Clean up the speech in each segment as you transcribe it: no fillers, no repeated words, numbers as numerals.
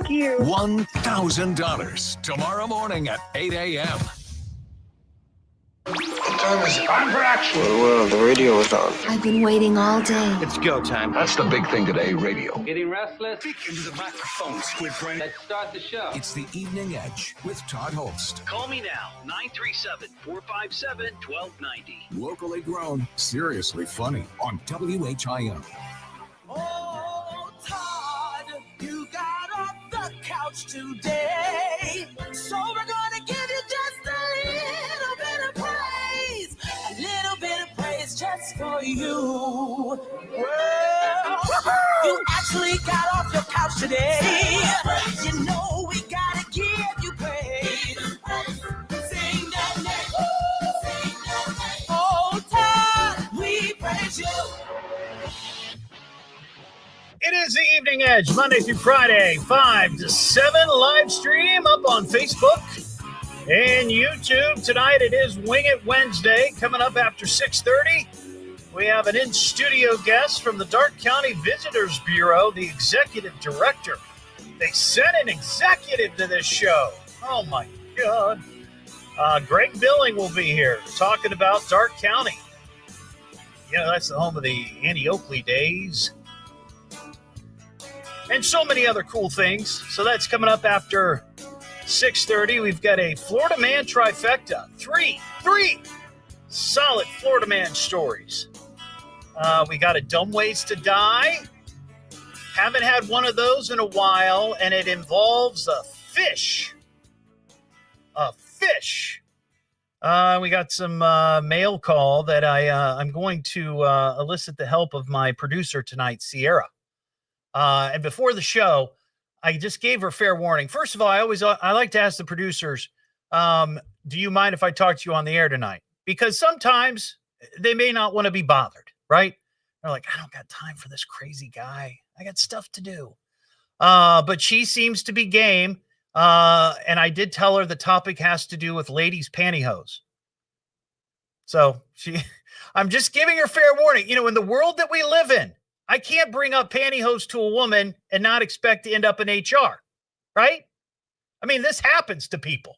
Thank you. $1,000 tomorrow morning at 8 a.m. What time is it? Time for action. Well, the radio is on. I've been waiting all day. It's go time. That's the big thing today, radio. Getting restless? Speak into the microphone, Squid Brain. Let's start the show. It's the Evening Edge with Todd Hollst. Call me now, 937-457-1290. Locally grown, seriously funny on WHIM. Oh, Todd, you got off the couch today. So we're gonna give you just a little bit of praise. A little bit of praise just for you. Well, you actually got off your couch today. You know we gotta give you praise. Sing that name. Sing that name. Oh, Todd, we praise you. It is the Evening Edge, Monday through Friday, 5 to 7, live stream up on Facebook and YouTube. Tonight it is Wing It Wednesday. Coming up after 6:30, we have an in-studio guest from the Darke County Visitors Bureau, the executive director. They sent an executive to this show. Oh, my God. Greg Billing will be here talking about Darke County. You know, that's the home of the Annie Oakley days. And so many other cool things. So that's coming up after 6:30. We've got a Florida Man Trifecta. Three solid Florida Man stories. We got a Dumb Ways to Die. Haven't had one of those in a while, and it involves a fish. A fish. We got some mail call that I'm going to elicit the help of my producer tonight, Sierra. And before the show, I just gave her fair warning. First of all, I like to ask the producers, do you mind if I talk to you on the air tonight? Because sometimes they may not want to be bothered, right? They're like, I don't got time for this crazy guy. I got stuff to do. But she seems to be game. And I did tell her the topic has to do with ladies' pantyhose. So I'm just giving her fair warning. You know, in the world that we live in, I can't bring up pantyhose to a woman and not expect to end up in HR, right? I mean, this happens to people.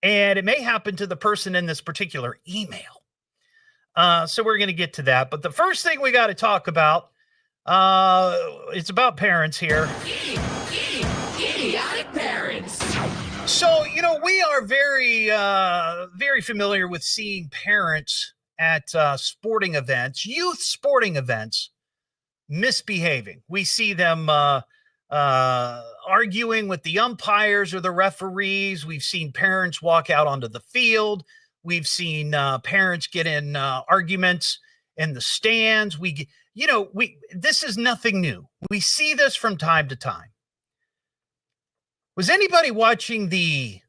And it may happen to the person in this particular email. So we're going to get to that. But the first thing we got to talk about, it's about parents here. Idiotic parents. So, you know, we are very familiar with seeing parents at sporting events, youth sporting events, misbehaving. We see them arguing with the umpires or the referees. We've seen parents walk out onto the field. We've seen parents get in arguments in the stands. This is nothing new. We see this from time to time. Was anybody watching the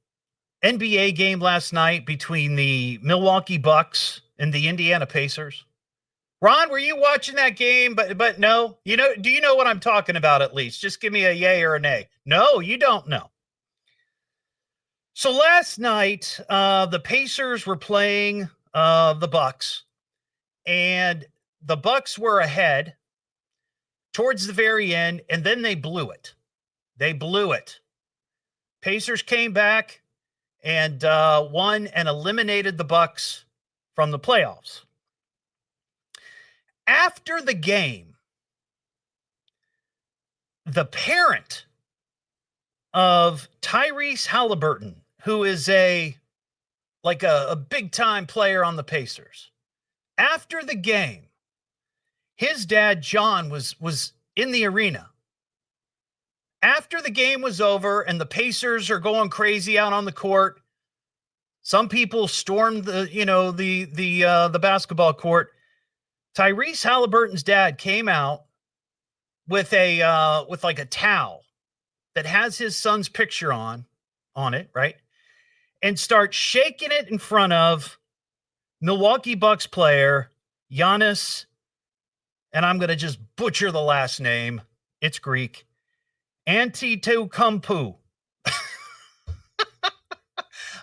NBA game last night between the Milwaukee Bucks and the Indiana Pacers? Ron, were you watching that game? But no, do you know what I'm talking about at least? Just give me a yay or a nay. No, you don't know. So last night, the Pacers were playing the Bucks, and the Bucks were ahead towards the very end, and then they blew it. Pacers came back and won and eliminated the Bucks from the playoffs. After the game, the parent of Tyrese Halliburton, who is a big-time player on the Pacers, after the game, his dad, John, was in the arena. After the game was over and the Pacers are going crazy out on the court, some people stormed the basketball court. Tyrese Halliburton's dad came out with a towel that has his son's picture on it, right? And start shaking it in front of Milwaukee Bucks player Giannis, and I'm going to just butcher the last name. It's Greek. Antetokounmpo.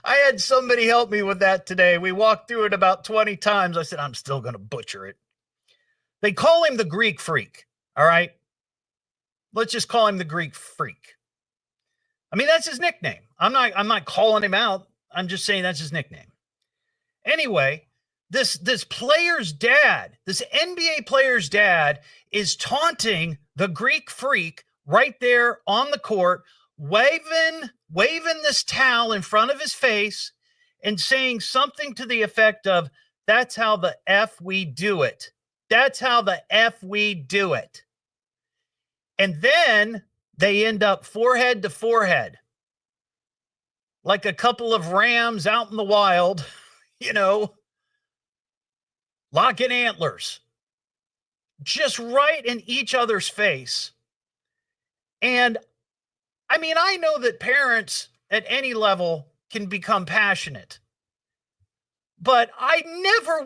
I had somebody help me with that today. We walked through it about 20 times. I said, I'm still going to butcher it. They call him the Greek Freak, all right? Let's just call him the Greek Freak. I mean, that's his nickname. I'm not calling him out. I'm just saying that's his nickname. Anyway, this player's dad, this NBA player's dad, is taunting the Greek Freak right there on the court, waving this towel in front of his face and saying something to the effect of, "That's how the F we do it. That's how the F we do it." And then they end up forehead to forehead, like a couple of rams out in the wild, locking antlers, just right in each other's face. And I mean, I know that parents at any level can become passionate, but I've never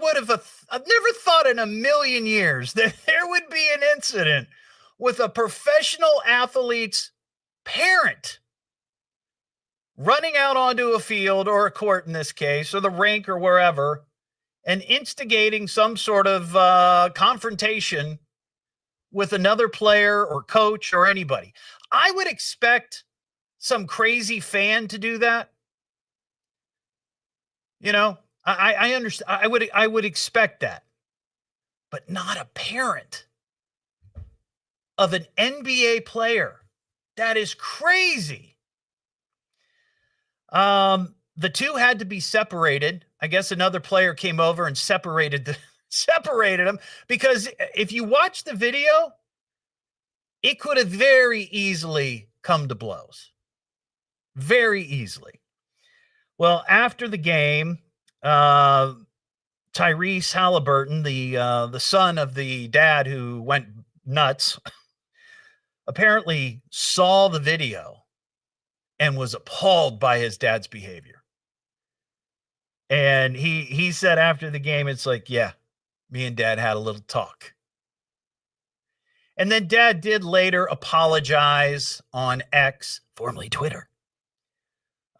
thought in a million years that there would be an incident with a professional athlete's parent running out onto a field or a court in this case, or the rink or wherever, and instigating some sort of confrontation with another player or coach or anybody. I would expect some crazy fan to do that. I understand. I would expect that, but not a parent of an NBA player. That is crazy. The two had to be separated. I guess another player came over and separated them, because if you watch the video, it could have very easily come to blows. Very easily. Well, after the game, Tyrese Halliburton, the son of the dad who went nuts, apparently saw the video and was appalled by his dad's behavior. And he said after the game, it's like, yeah, me and dad had a little talk. And then dad did later apologize on X, formerly Twitter,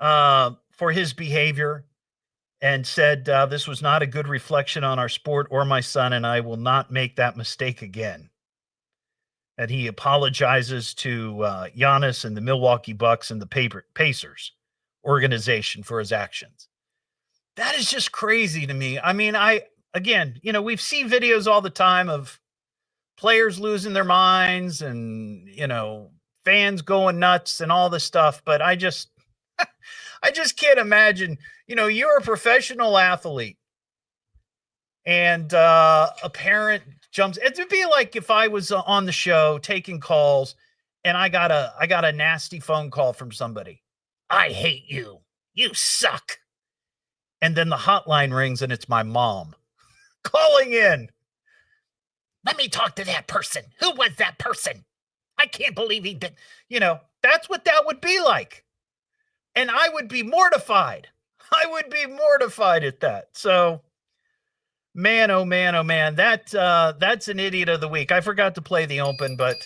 for his behavior, and said, this was not a good reflection on our sport or my son, and I will not make that mistake again. That he apologizes to Giannis and the Milwaukee Bucks and the Pacers organization for his actions. That is just crazy to me. I mean, we've seen videos all the time of players losing their minds and, fans going nuts and all this stuff. But I just can't imagine, you're a professional athlete and a parent jumps. It would be like if I was on the show taking calls and I got a nasty phone call from somebody. "I hate you. You suck." And then the hotline rings and it's my mom calling in. "Let me talk to that person. Who was that person? I can't believe he did." That's what that would be like. And I would be mortified. I would be mortified at that. So, man, oh man, oh man. That's an idiot of the week. I forgot to play the open, but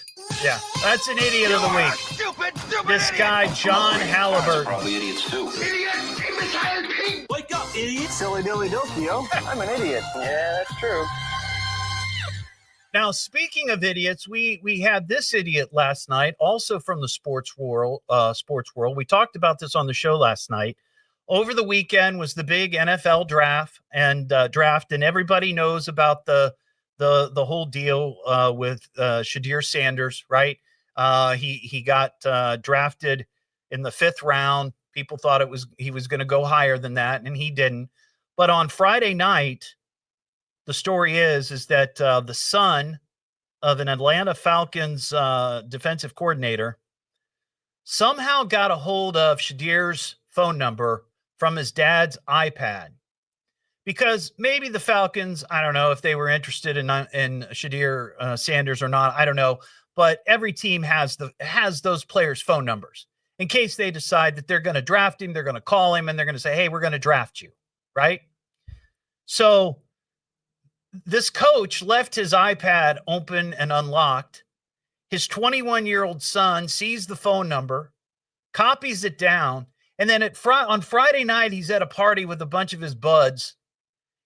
yeah, that's an idiot of the week. Stupid This guy, John Halliburton. Probably idiots too. Wake up, idiot. Silly dilly dokio. I'm an idiot. Yeah, that's true. Now, speaking of idiots, we had this idiot last night, also from the sports world. We talked about this on the show last night. Over the weekend was the big NFL draft, and everybody knows about the whole deal with Shadir Sanders, right? He got drafted in the 5th round. People thought he was going to go higher than that, and he didn't. But on Friday night, the story is that the son of an Atlanta Falcons defensive coordinator somehow got a hold of Shadir's phone number from his dad's iPad, because maybe the Falcons, I don't know if they were interested in Shadir Sanders or not, I don't know, but every team has those players' phone numbers in case they decide that they're going to draft him, they're going to call him, and they're going to say, "Hey, we're going to draft you," right? So this coach left his iPad open and unlocked. His 21-year-old son sees the phone number, copies it down, and then on Friday night, he's at a party with a bunch of his buds,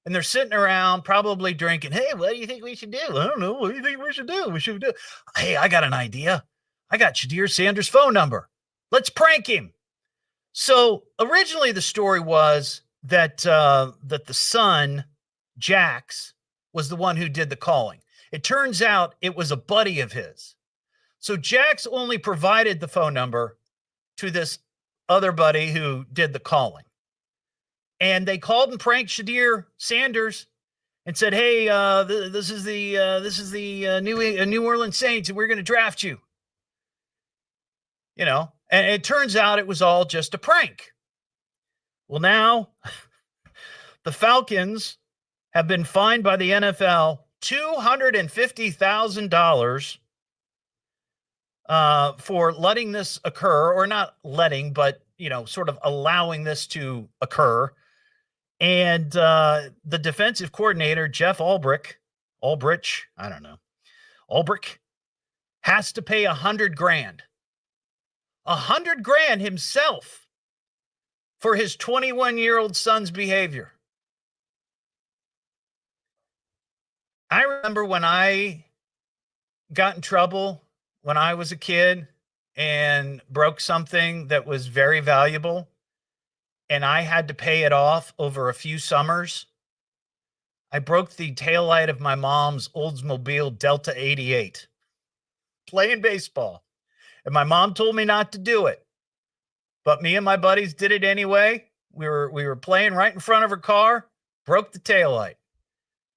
and they're sitting around probably drinking. "Hey, what do you think we should do?" "I don't know. What do you think we should do?" "Hey, I got an idea. I got Shadir Sanders' phone number. Let's prank him. So originally the story was that that the son, Jax, was the one who did the calling. It turns out it was a buddy of his. So Jax only provided the phone number to this other buddy who did the calling. And they called and pranked Shadir Sanders and said, "Hey, this is the New Orleans Saints, and we're going to draft you." You know, and it turns out it was all just a prank. Well, now the Falcons have been fined by the NFL $250,000 for letting this occur, or not letting, but, you know, sort of allowing this to occur. And the defensive coordinator, Jeff Ulbrich, has to pay $100,000. $100,000 himself for his 21-year-old son's behavior. I remember when I got in trouble when I was a kid and broke something that was very valuable, and I had to pay it off over a few summers. I broke the taillight of my mom's Oldsmobile Delta 88 playing baseball. And my mom told me not to do it. But me and my buddies did it anyway. We were playing right in front of her car, broke the taillight.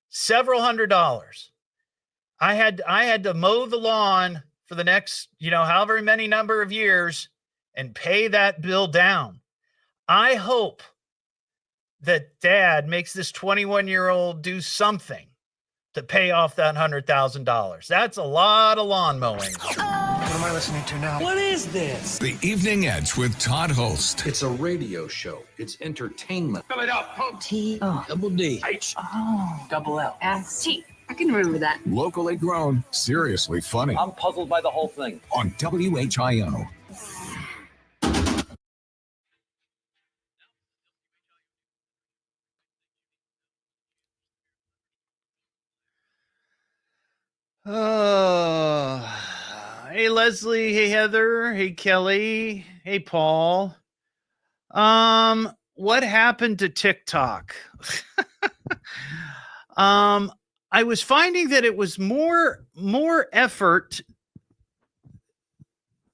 Several $100s. I had to mow the lawn for the next, however many number of years and pay that bill down. I hope that Dad makes this 21-year-old do something to pay off that $100,000. That's a lot of lawn mowing. What am I listening to now? What is this? The Evening Edge with Todd Hollst. It's a radio show. It's entertainment. Fill it up. T-O. Double D. H. Oh. Double L. S-T. I can remember that. Locally grown, seriously funny. I'm puzzled by the whole thing. On WHIO. Oh, hey, Leslie. Hey, Heather. Hey, Kelly. Hey, Paul. What happened to TikTok? I was finding that it was more effort.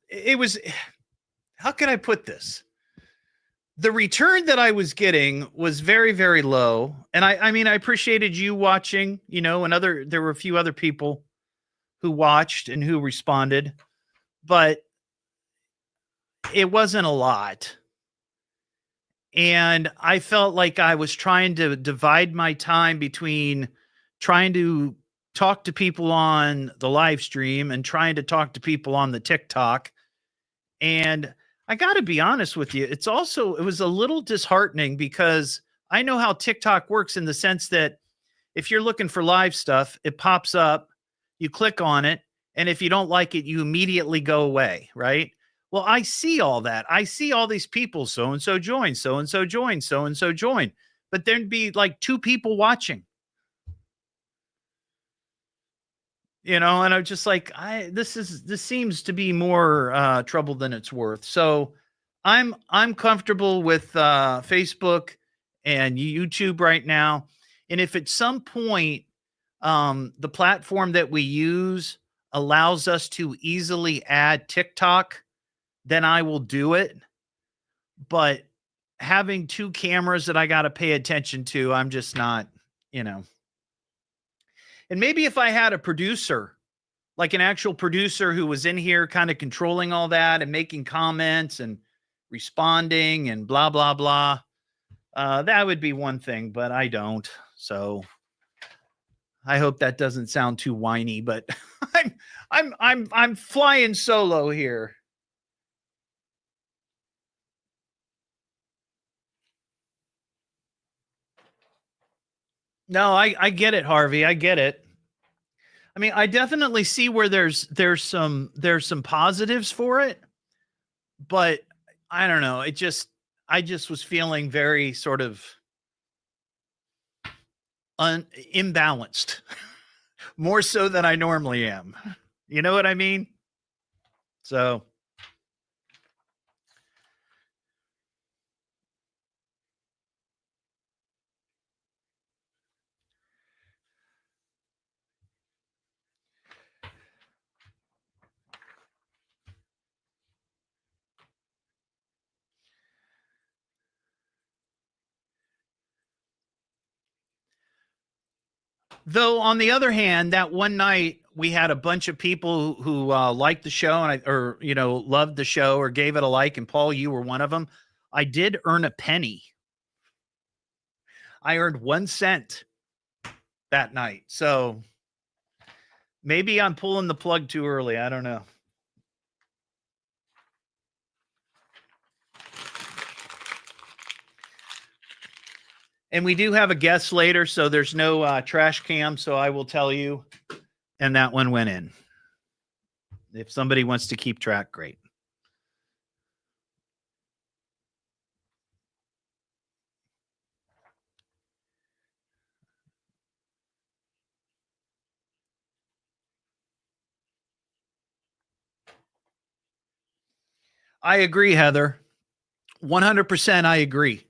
It was, how can I put this? The return that I was getting was very, very low. And I mean, I appreciated you watching, and there were a few other people who watched and who responded, but it wasn't a lot. And I felt like I was trying to divide my time between trying to talk to people on the live stream and trying to talk to people on the TikTok. And I got to be honest with you, it was a little disheartening because I know how TikTok works in the sense that if you're looking for live stuff, it pops up, you click on it, and if you don't like it, you immediately go away, right? Well, I see all that. I see all these people, so-and-so join, so-and-so join, so-and-so join. But there'd be like 2 people watching. And I'm just like, this seems to be more trouble than it's worth. So I'm comfortable with Facebook and YouTube right now. And if at some point the platform that we use allows us to easily add TikTok, then I will do it. But having 2 cameras that I got to pay attention to, I'm just not, And maybe if I had a producer, like an actual producer who was in here kind of controlling all that and making comments and responding and blah, blah, blah, that would be one thing, but I don't. So I hope that doesn't sound too whiny, but I'm flying solo here. No, I get it, Harvey. I get it. I mean, I definitely see where there's some positives for it, but I don't know. I just was feeling very sort of imbalanced, more so than I normally am. You know what I mean? So Though, on the other hand, that one night we had a bunch of people who liked the show loved the show or gave it a like. And Paul, you were one of them. I did earn a penny. I earned 1 cent that night. So maybe I'm pulling the plug too early. I don't know. And we do have a guest later, so there's no trash cam, so I will tell you. And that one went in. If somebody wants to keep track, great. I agree, Heather. 100% I agree.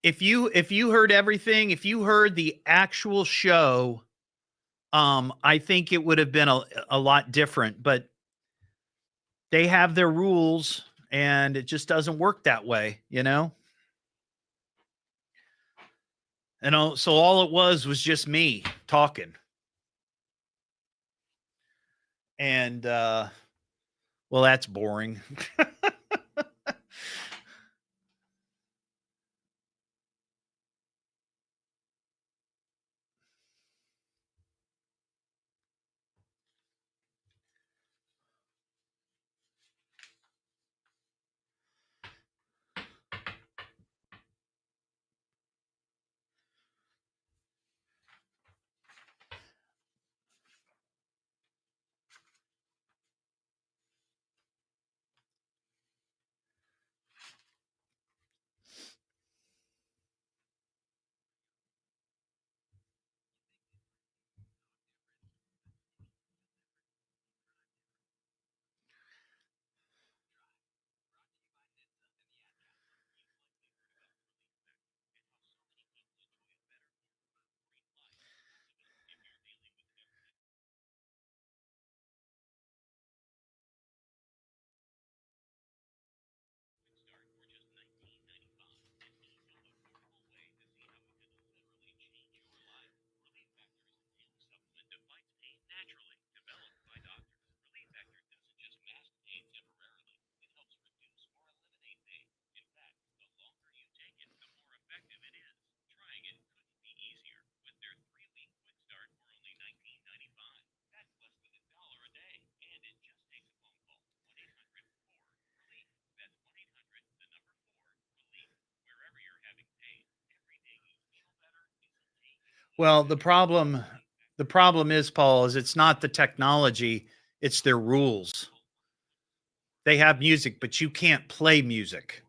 If you heard everything, if you heard the actual show, I think it would have been a lot different, but they have their rules and it just doesn't work that way, you know? And so all it was just me talking. And, well, that's boring. Well, the problem is, Paul, is it's not the technology, it's their rules. They have music, but you can't play music.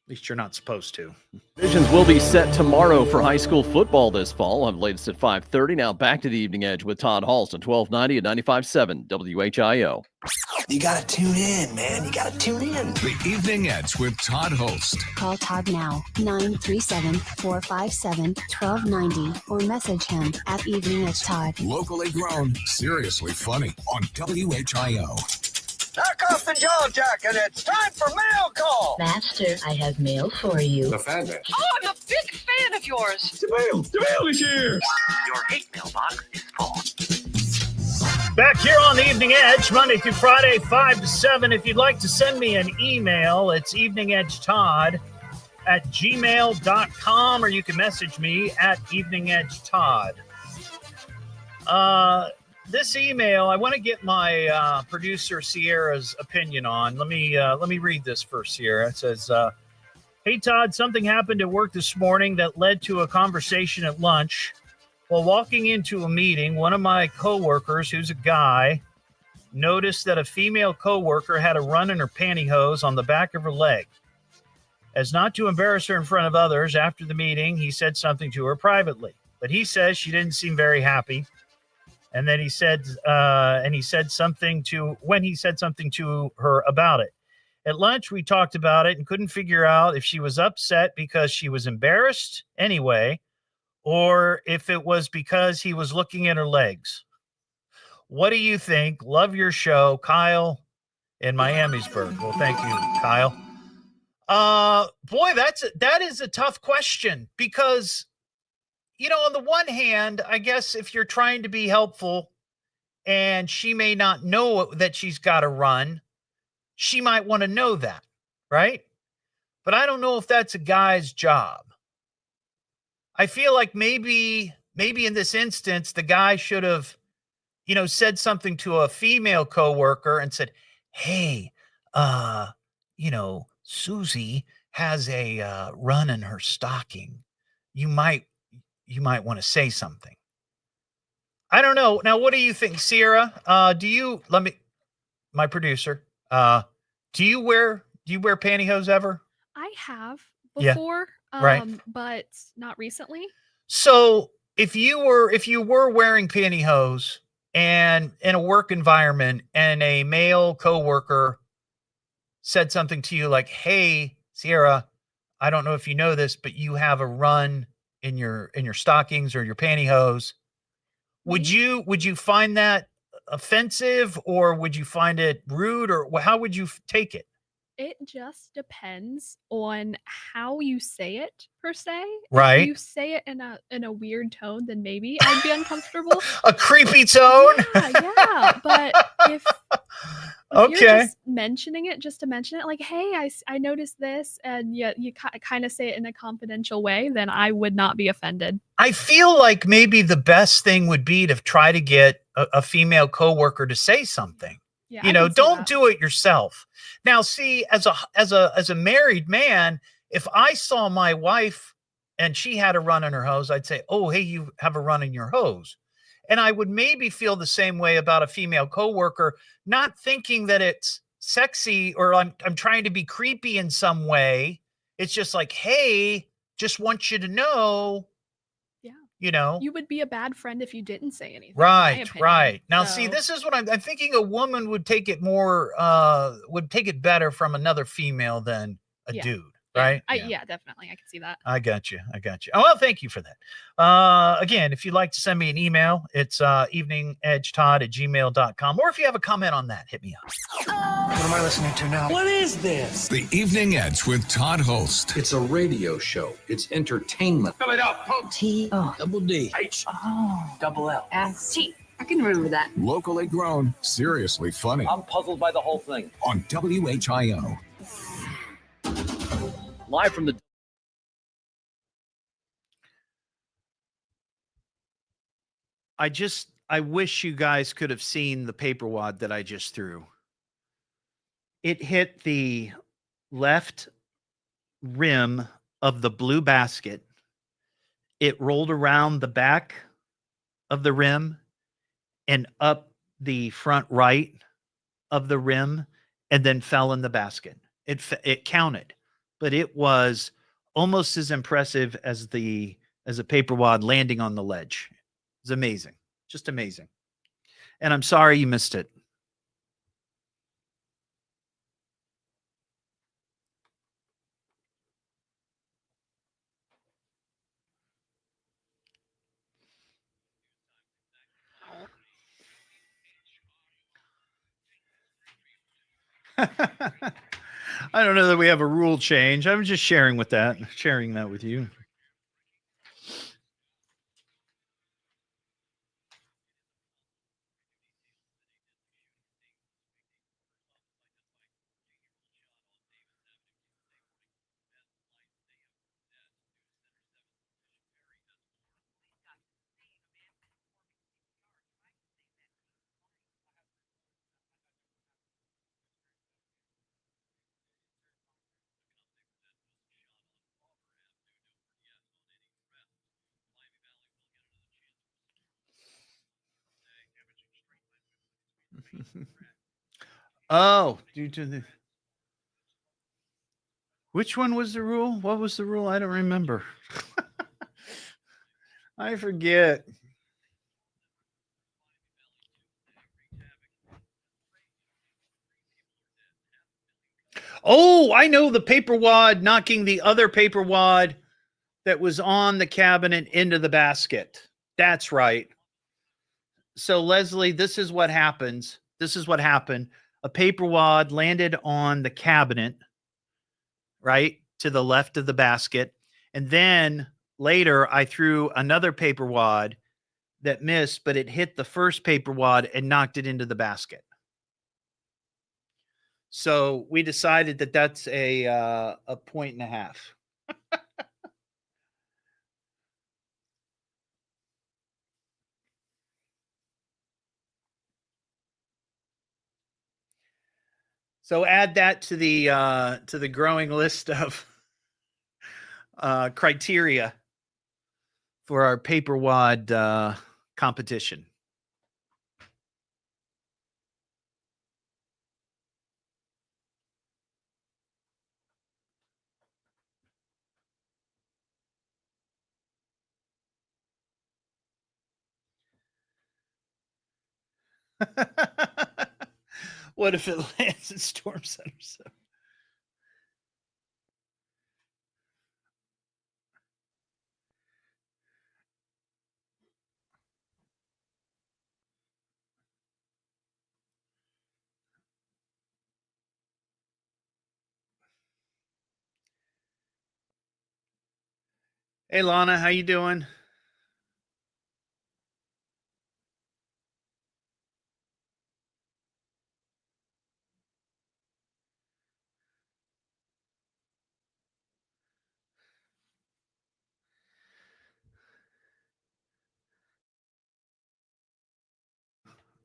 At least you're not supposed to. Divisions will be set tomorrow for high school football this fall. I'm latest at 5:30. Now back to the Evening Edge with Todd Hollst on 1290 and 95.7 WHIO. You got to tune in, man. You got to tune in. The Evening Edge with Todd Hollst. Call Todd now, 937-457-1290, or message him at Evening Edge Todd. Locally grown, seriously funny on WHIO. Knock off the jaw jacket. It's time for mail call. Master, I have mail for you. The fan man. Oh, I'm a big fan of yours. The mail is here. Your hate mailbox is full. Back here on the Evening Edge, Monday through Friday, 5 to 7. If you'd like to send me an email, it's eveningedgetodd@gmail.com, or you can message me at eveningedgetodd. This email, I want to get my producer Sierra's opinion on. Let me read this first, Sierra. It says, "Hey Todd, something happened at work this morning that led to a conversation at lunch. While walking into a meeting, one of my coworkers, who's a guy, noticed that a female coworker had a run in her pantyhose on the back of her leg. As not to embarrass her in front of others, after the meeting, he said something to her privately, but he says she didn't seem very happy. And then he said something to her about it. At lunch, we talked about it and couldn't figure out if she was upset because she was embarrassed anyway, or if it was because he was looking at her legs. What do you think? Love your show, Kyle in Miamisburg." Well, thank you, Kyle. Boy, that is a tough question, because on the one hand, I guess if you're trying to be helpful and she may not know that she's got to run, she might want to know that, right? But I don't know if that's a guy's job. I feel like maybe in this instance, the guy should have, said something to a female coworker and said, hey, Susie has a run in her stocking. You might want to say something. I don't know. Now, what do you think, Sierra? My producer, do you wear pantyhose ever? I have Yeah, before, right. but not recently. So if you were wearing pantyhose and in a work environment and a male coworker said something to you like, hey, Sierra, I don't know if you know this, but you have a run in your stockings or your pantyhose. Would you find that offensive, or would you find it rude, or how would you take it? It just depends on how you say it, per se. Right. If you say it in a weird tone, then maybe I'd be uncomfortable. A creepy tone? Yeah. But if you're Okay. just mentioning it just to mention it, like, hey, I noticed this, and you kind of say it in a confidential way, then I would not be offended. I feel like maybe the best thing would be to try to get a female coworker to say something. Yeah, I can see Don't that. do it yourself. Now, see, as a married man, if I saw my wife and she had a run in her hose, I'd say, oh, hey, you have a run in your hose. And I would maybe feel the same way about a female coworker, not thinking that it's sexy or I'm trying to be creepy in some way. It's just like, hey, just want you to know. Yeah. You would be a bad friend if you didn't say anything. Right. Now, see, So- this is what I'm thinking. A woman would take it better from another female than a Yeah. dude, right? Yeah, definitely. I can see that. I got you. Oh, well, thank you for that. Again, if you'd like to send me an email, it's eveningedgetodd@gmail.com. Or if you have a comment on that, hit me up. What am I listening to now? What is this? The Evening Edge with Todd Hollst. It's a radio show. It's entertainment. Fill it up. Double D. Double L. S-T. I can remember that. Locally grown, seriously funny. I'm puzzled by the whole thing. On WHIO. Live from the I wish you guys could have seen the paper wad that I just threw. It hit the left rim of the blue basket. It rolled around the back of the rim and up the front right of the rim and then fell in the basket. It counted, but it was almost as impressive as a paper wad landing on the ledge. It's amazing. Just amazing. And I'm sorry you missed it. I don't know that we have a rule change. I'm just sharing that with you. Oh, which one was the rule? What was the rule? I don't remember. I forget. Oh, I know, the paper wad knocking the other paper wad that was on the cabinet into the basket. That's right. So, Leslie, this is what happens. This is what happened. A paper wad landed on the cabinet, right, to the left of the basket. And then later I threw another paper wad that missed, but it hit the first paper wad and knocked it into the basket. So we decided that that's a 1.5 points. So add that to the growing list of criteria for our paper wad competition. What if it lands in Storm Center 7? Hey Lana, how you doing?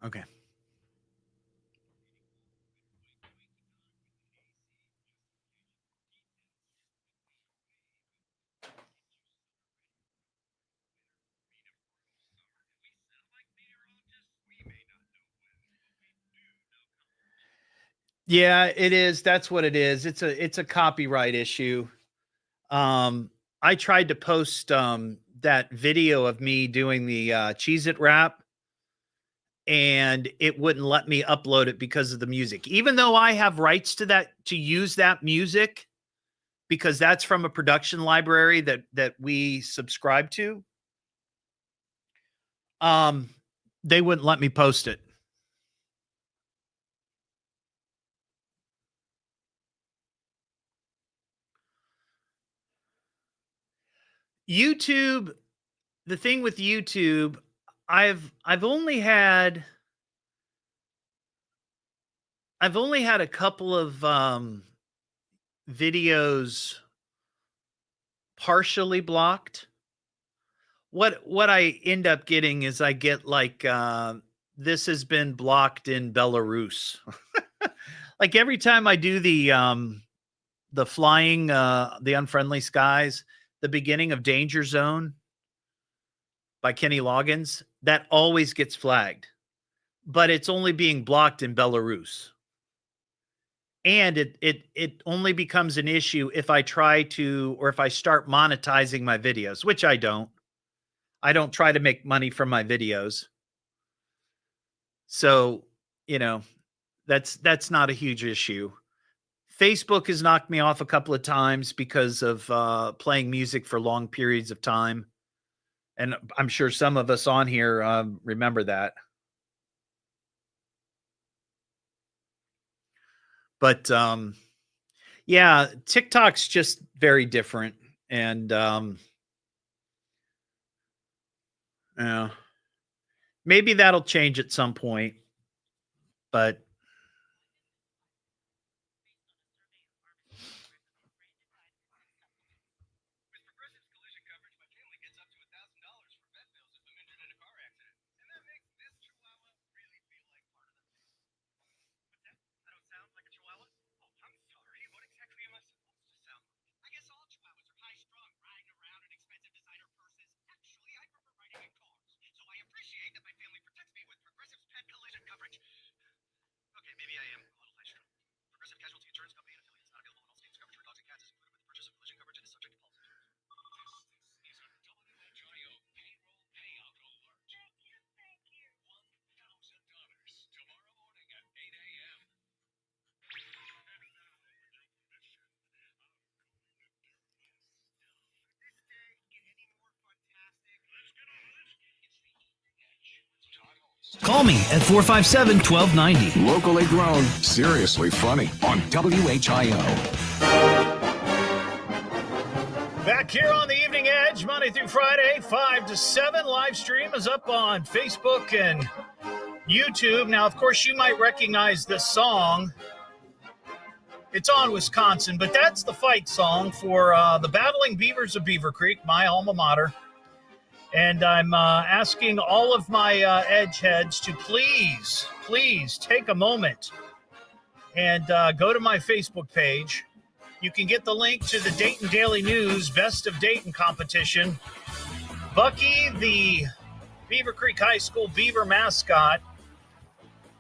Okay. Yeah, it is. That's what it is. It's a copyright issue. I tried to post that video of me doing the Cheez-It rap, and it wouldn't let me upload it because of the music. Even though I have rights to that, to use that music, because that's from a production library that we subscribe to. They wouldn't let me post it. YouTube, the thing with YouTube, I've only had a couple of videos partially blocked. What I end up getting is I get like this has been blocked in Belarus. Like every time I do the flying the Unfriendly Skies, the beginning of Danger Zone by Kenny Loggins, that always gets flagged, but it's only being blocked in Belarus. And it only becomes an issue if I try to, or if I start monetizing my videos, which I don't. I don't try to make money from my videos. So, you know, that's not a huge issue. Facebook has knocked me off a couple of times because of playing music for long periods of time. And I'm sure some of us on here remember that. But yeah, TikTok's just very different. And yeah, maybe that'll change at some point. But Call me at 457-1290. Locally grown, seriously funny on WHIO. Back here on the Evening Edge, Monday through Friday, 5 to 7. Live stream is up on Facebook and YouTube. Now, of course, you might recognize this song. It's on Wisconsin, but that's the fight song for the Battling Beavers of Beaver Creek, my alma mater. And I'm asking all of my Edge heads to please take a moment and go to my Facebook page. You can get the link to the Dayton Daily News Best of Dayton competition. Bucky, the Beaver Creek High School Beaver mascot,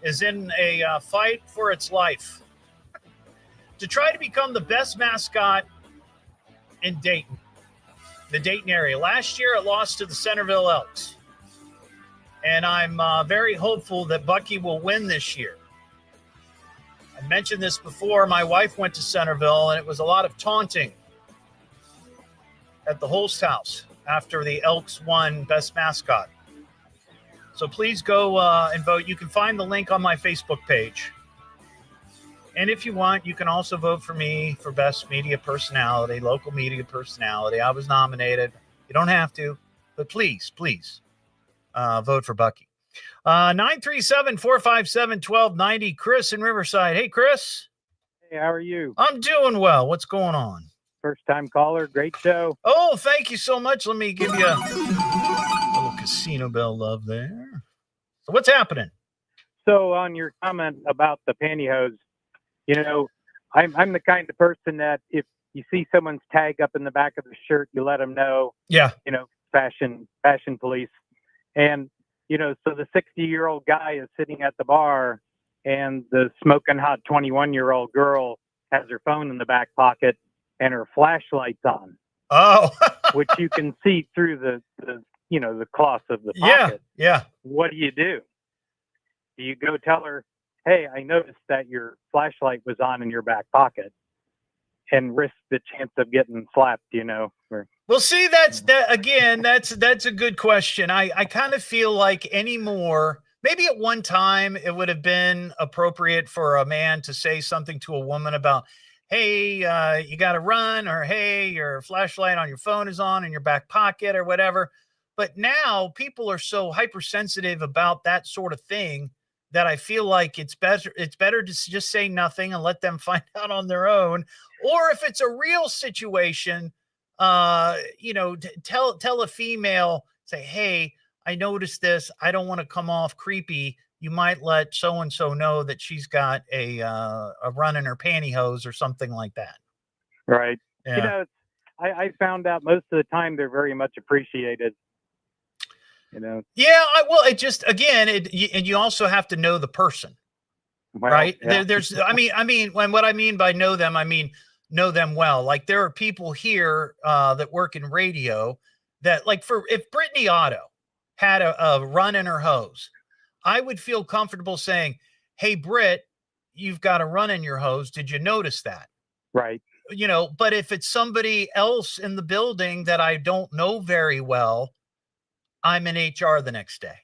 is in a fight for its life to try to become the best mascot in Dayton, the Dayton area. Last year, it lost to the Centerville Elks. And I'm very hopeful that Bucky will win this year. I mentioned this before. My wife went to Centerville, and it was a lot of taunting at the Hollst house after the Elks won Best Mascot. So please go and vote. You can find the link on my Facebook page. And if you want, you can also vote for me for Best Media Personality, Local Media Personality. I was nominated. You don't have to, but please vote for Bucky. 937-457-1290. Chris in Riverside. Hey, Chris. Hey, how are you? I'm doing well. What's going on? First time caller. Great show. Oh, thank you so much. Let me give you a little casino bell love there. So what's happening? So on your comment about the pantyhose, I'm the kind of person that if you see someone's tag up in the back of the shirt, you let them know. Yeah. Fashion police. And so the 60-year-old guy is sitting at the bar, and the smoking hot 21-year-old girl has her phone in the back pocket and her flashlight's on. Oh, which you can see through the cloth of the pocket. Yeah. What do? Do you go tell her, hey, I noticed that your flashlight was on in your back pocket, and risk the chance of getting slapped, Well, see, that's a good question. I kind of feel like anymore, maybe at one time it would have been appropriate for a man to say something to a woman about, hey, you got to run, or hey, your flashlight on your phone is on in your back pocket or whatever. But now people are so hypersensitive about that sort of thing that I feel like it's better to just say nothing and let them find out on their own. Or if it's a real situation, tell a female, say, hey, I noticed this. I don't want to come off creepy. You might let so-and-so know that she's got a run in her pantyhose or something like that. Right. Yeah. I found out most of the time they're very much appreciated. Yeah. And you also have to know the person, right? Yeah. What I mean by know them, I mean know them well. Like there are people here that work in radio that, like, if Brittany Otto had a run in her hose, I would feel comfortable saying, hey, Britt, you've got a run in your hose. Did you notice that? Right. But if it's somebody else in the building that I don't know very well, I'm in HR the next day.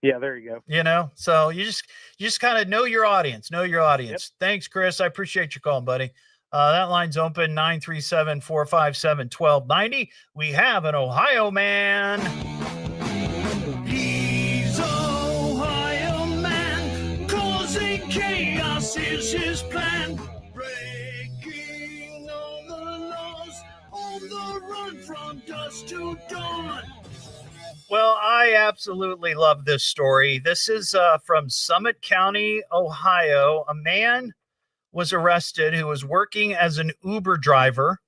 Yeah, there you go. So you just kind of know your audience. Yep. Thanks, Chris. I appreciate your call, buddy. That line's open, 937-457-1290. We have an Ohio man. He's Ohio man, causing chaos is his plan. Breaking all the laws, on the run from dusk to dawn. Well, I absolutely love this story. This is from Summit County, Ohio. A man was arrested who was working as an Uber driver.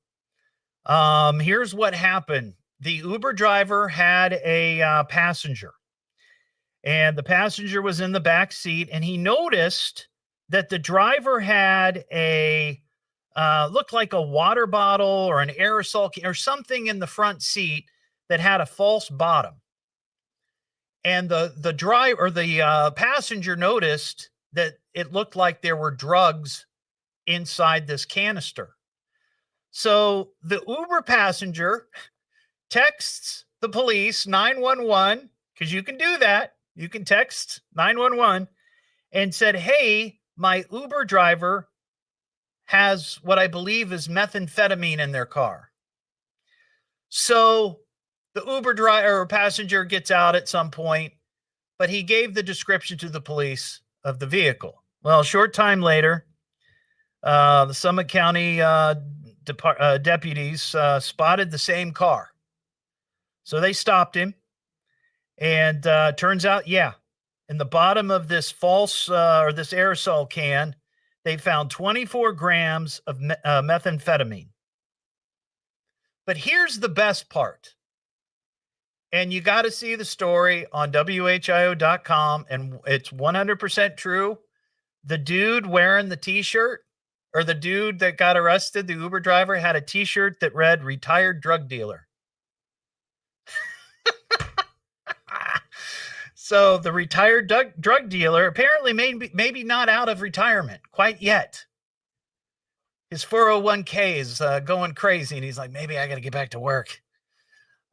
Here's what happened. The Uber driver had a passenger, and the passenger was in the back seat, and he noticed that the driver had looked like a water bottle or an aerosol or something in the front seat that had a false bottom. And the driver or the passenger noticed that it looked like there were drugs inside this canister. So the Uber passenger texts the police 911, because you can do that. You can text 911 and said, hey, my Uber driver has what I believe is methamphetamine in their car. So the Uber driver or passenger gets out at some point, but he gave the description to the police of the vehicle. Well, a short time later, the Summit County deputies spotted the same car. So they stopped him. And turns out, in the bottom of this false or this aerosol can, they found 24 grams of methamphetamine. But here's the best part. And you got to see the story on WHIO.com, and it's 100% true. The dude wearing the T-shirt, or the dude that got arrested, the Uber driver, had a T-shirt that read "Retired Drug Dealer." So the retired drug dealer apparently maybe not out of retirement quite yet. His 401k is going crazy, and he's like, maybe I got to get back to work.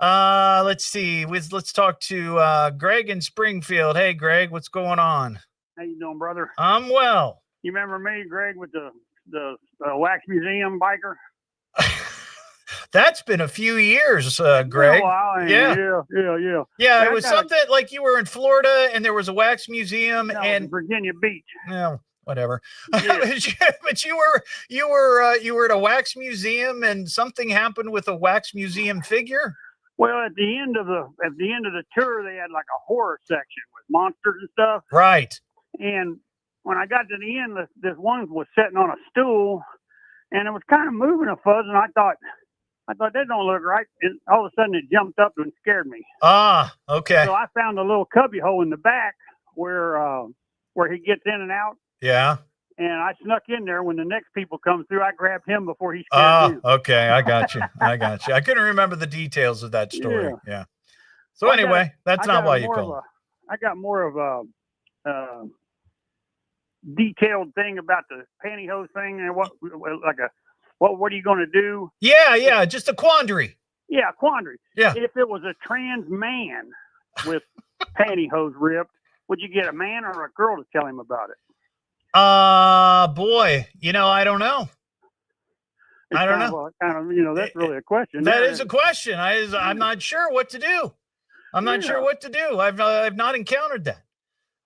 Let's see. Let's talk to Greg in Springfield. Hey, Greg, what's going on? How you doing, brother? I'm well. You remember me, Greg, with the wax museum biker? That's been a few years, Greg. Yeah. Yeah, it was something like you were in Florida and there was a wax museum and Virginia Beach. No, whatever. Yeah. but you were at a wax museum and something happened with a wax museum figure. Well, at the end of the tour, they had like a horror section with monsters and stuff. Right. And when I got to the end, this one was sitting on a stool, and it was kind of moving a fuzz, and I thought that don't look right. And all of a sudden, it jumped up and scared me. Ah, okay. So I found a little cubby hole in the back where he gets in and out. Yeah. And I snuck in there. When the next people come through, I grabbed him before he scared me. Okay. I got you. I couldn't remember the details of that story. Yeah. So anyway, that's not why you called. I got more of a detailed thing about the pantyhose thing and what are you going to do? Yeah. Just a quandary. Yeah, quandary. Yeah. If it was a trans man with pantyhose ripped, would you get a man or a girl to tell him about it? Boy, I don't know. I don't know. That's really a question. That is a question. I'm not sure what to do. I'm not sure what to do. I've not encountered that.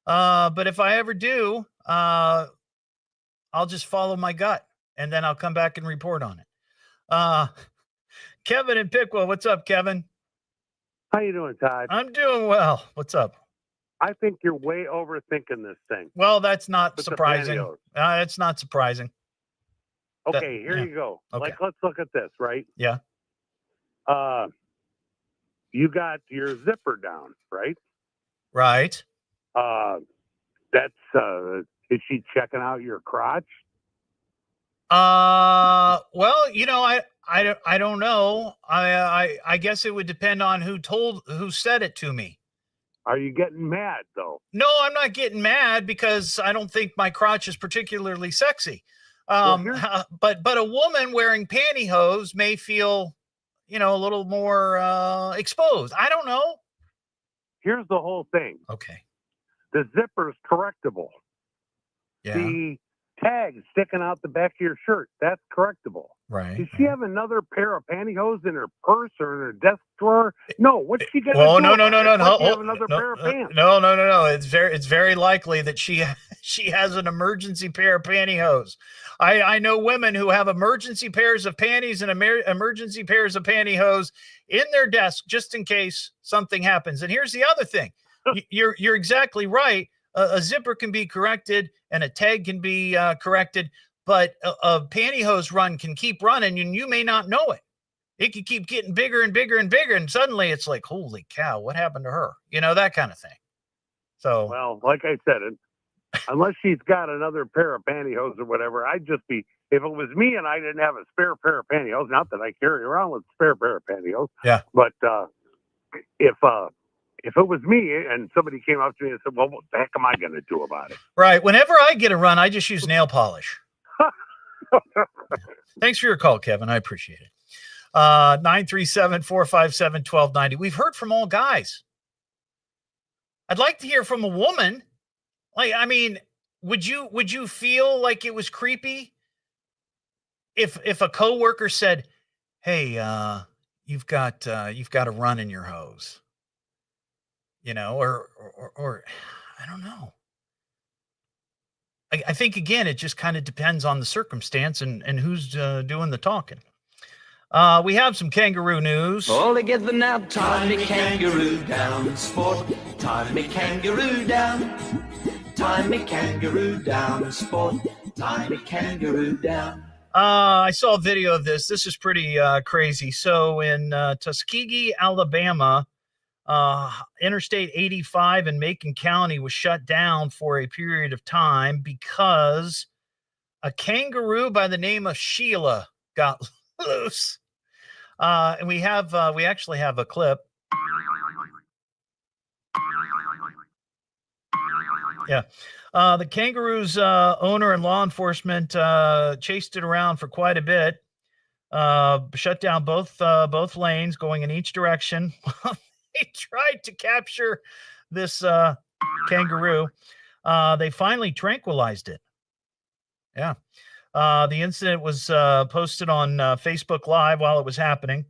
But if I ever do, I'll just follow my gut and then I'll come back and report on it. Kevin in Pickwill. What's up, Kevin? How you doing, Todd? I'm doing well. What's up? I think you're way overthinking this thing. Well, that's not surprising. It's not surprising. Okay, here you go. Okay. Let's look at this, right? Yeah. You got your zipper down, right? Right. That's is she checking out your crotch? Well, I don't know. I guess it would depend on who said it to me. Are you getting mad though? No, I'm not getting mad because I don't think my crotch is particularly sexy. But a woman wearing pantyhose may feel, a little more exposed. I don't know. Here's the whole thing. Okay. The zipper's correctable. Yeah. The tag sticking out the back of your shirt, that's correctable. Right. Does she have another pair of pantyhose in her purse or in her desk drawer? No. What's she gonna do? No. Have another pair of pants. No. It's very likely that she has an emergency pair of pantyhose. I know women who have emergency pairs of panties and emergency pairs of pantyhose in their desk just in case something happens. And here's the other thing. You're exactly right. A zipper can be corrected and a tag can be corrected, but a pantyhose run can keep running and you may not know it. It can keep getting bigger and bigger and bigger. And suddenly it's like, holy cow, what happened to her? That kind of thing. So, well, like I said, unless she's got another pair of pantyhose or whatever, I'd just be, if it was me and I didn't have a spare pair of pantyhose, not that I carry around with a spare pair of pantyhose. Yeah. But if it was me and somebody came up to me and said, well, what the heck am I going to do about it? Right. Whenever I get a run, I just use nail polish. Thanks for your call, Kevin. I appreciate it. 937-457-1290. We've heard from all guys. I'd like to hear from a woman. Would you feel like it was creepy if a coworker said, hey, you've got a run in your hose, or I don't know. I think again, it just kind of depends on the circumstance and who's doing the talking. We have some kangaroo news. All together now, tie me kangaroo down, sport. Tie me kangaroo down. Tie me kangaroo down, sport. Tie me kangaroo down. I saw a video of this. This is pretty crazy. So in Tuskegee, Alabama, Interstate 85 in Macon County was shut down for a period of time because a kangaroo by the name of Sheila got loose. And we actually have a clip. Yeah. The kangaroo's owner and law enforcement chased it around for quite a bit. Shut down both lanes going in each direction. They tried to capture this kangaroo. They finally tranquilized it. Yeah. The incident was posted on Facebook Live while it was happening.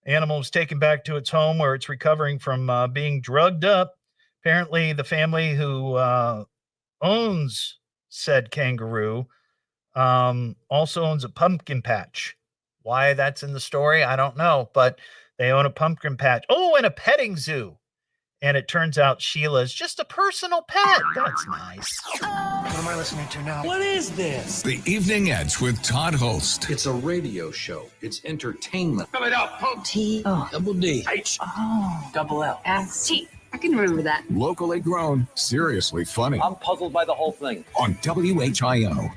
The animal was taken back to its home where it's recovering from being drugged up. Apparently, the family who owns said kangaroo also owns a pumpkin patch. Why that's in the story, I don't know, but they own a pumpkin patch. Oh, and a petting zoo. And it turns out Sheila's just a personal pet. That's nice. What am I listening to now? What is this? The Evening Edge with Todd Hollst. It's a radio show. It's entertainment. Spell it out, punk. Double D. H. Double L. S. T. I can remember that. Locally grown, seriously funny. I'm puzzled by the whole thing. On WHIO.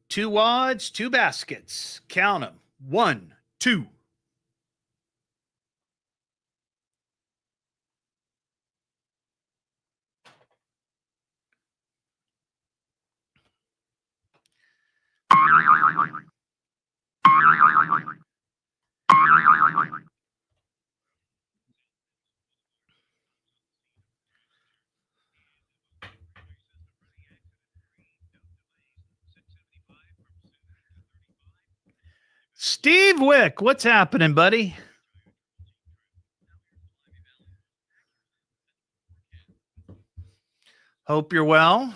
Two wads, two baskets. Count them. 1, 2. Steve Wick, what's happening, buddy? Hope you're well.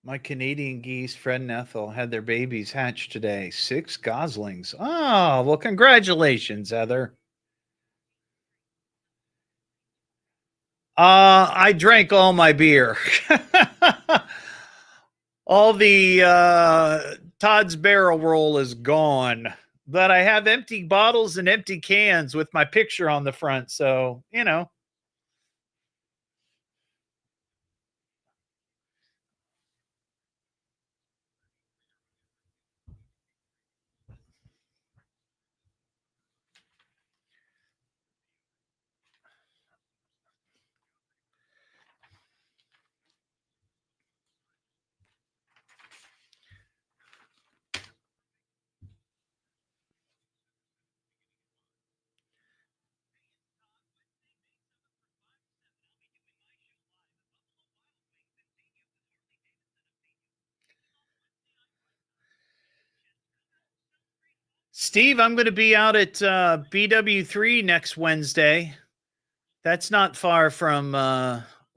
My Canadian geese, Fred and Ethel, had their babies hatched today. 6 goslings. Oh, well, congratulations, Heather. I drank all my beer. All the Todd's barrel roll is gone. But I have empty bottles and empty cans with my picture on the front. So, you know. Steve, I'm going to be out at BW3 next Wednesday. That's not far from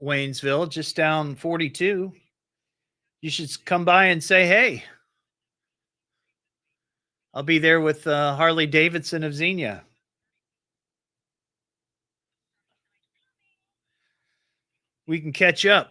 Waynesville, just down 42. You should come by and say, hey. I'll be there with Harley Davidson of Xenia. We can catch up.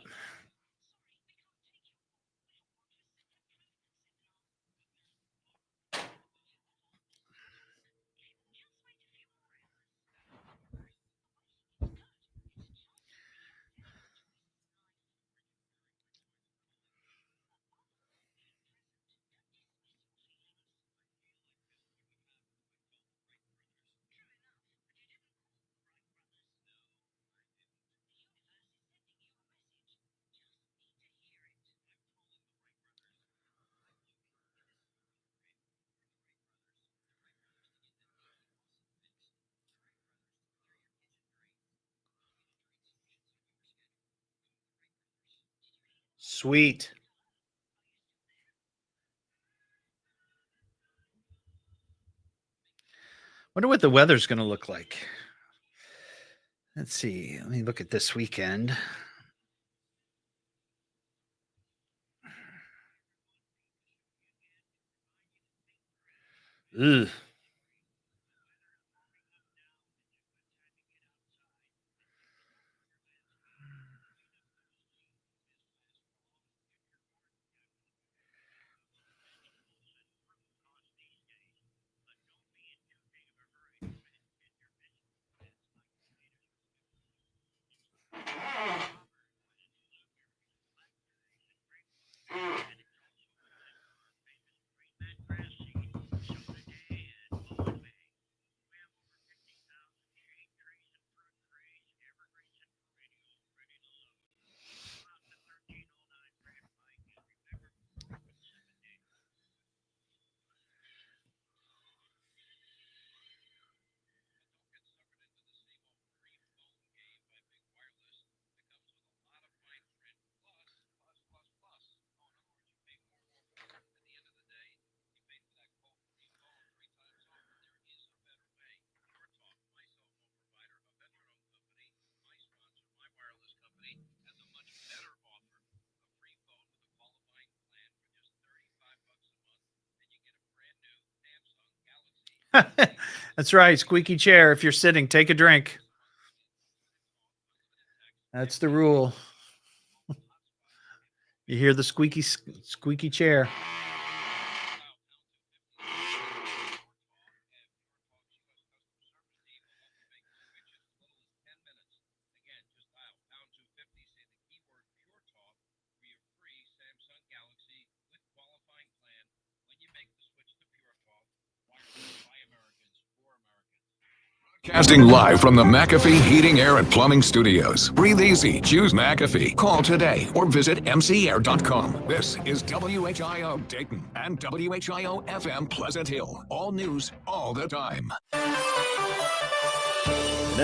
Sweet. Wonder what the weather's going to look like. Let's see. Let me look at this weekend. Ugh. That's right. Squeaky chair. If you're sitting, take a drink. That's the rule. You hear the squeaky chair. Casting live from the McAfee Heating, Air, and Plumbing Studios. Breathe easy. Choose McAfee. Call today or visit mcair.com. This is WHIO Dayton and WHIO FM Pleasant Hill. All news, all the time. An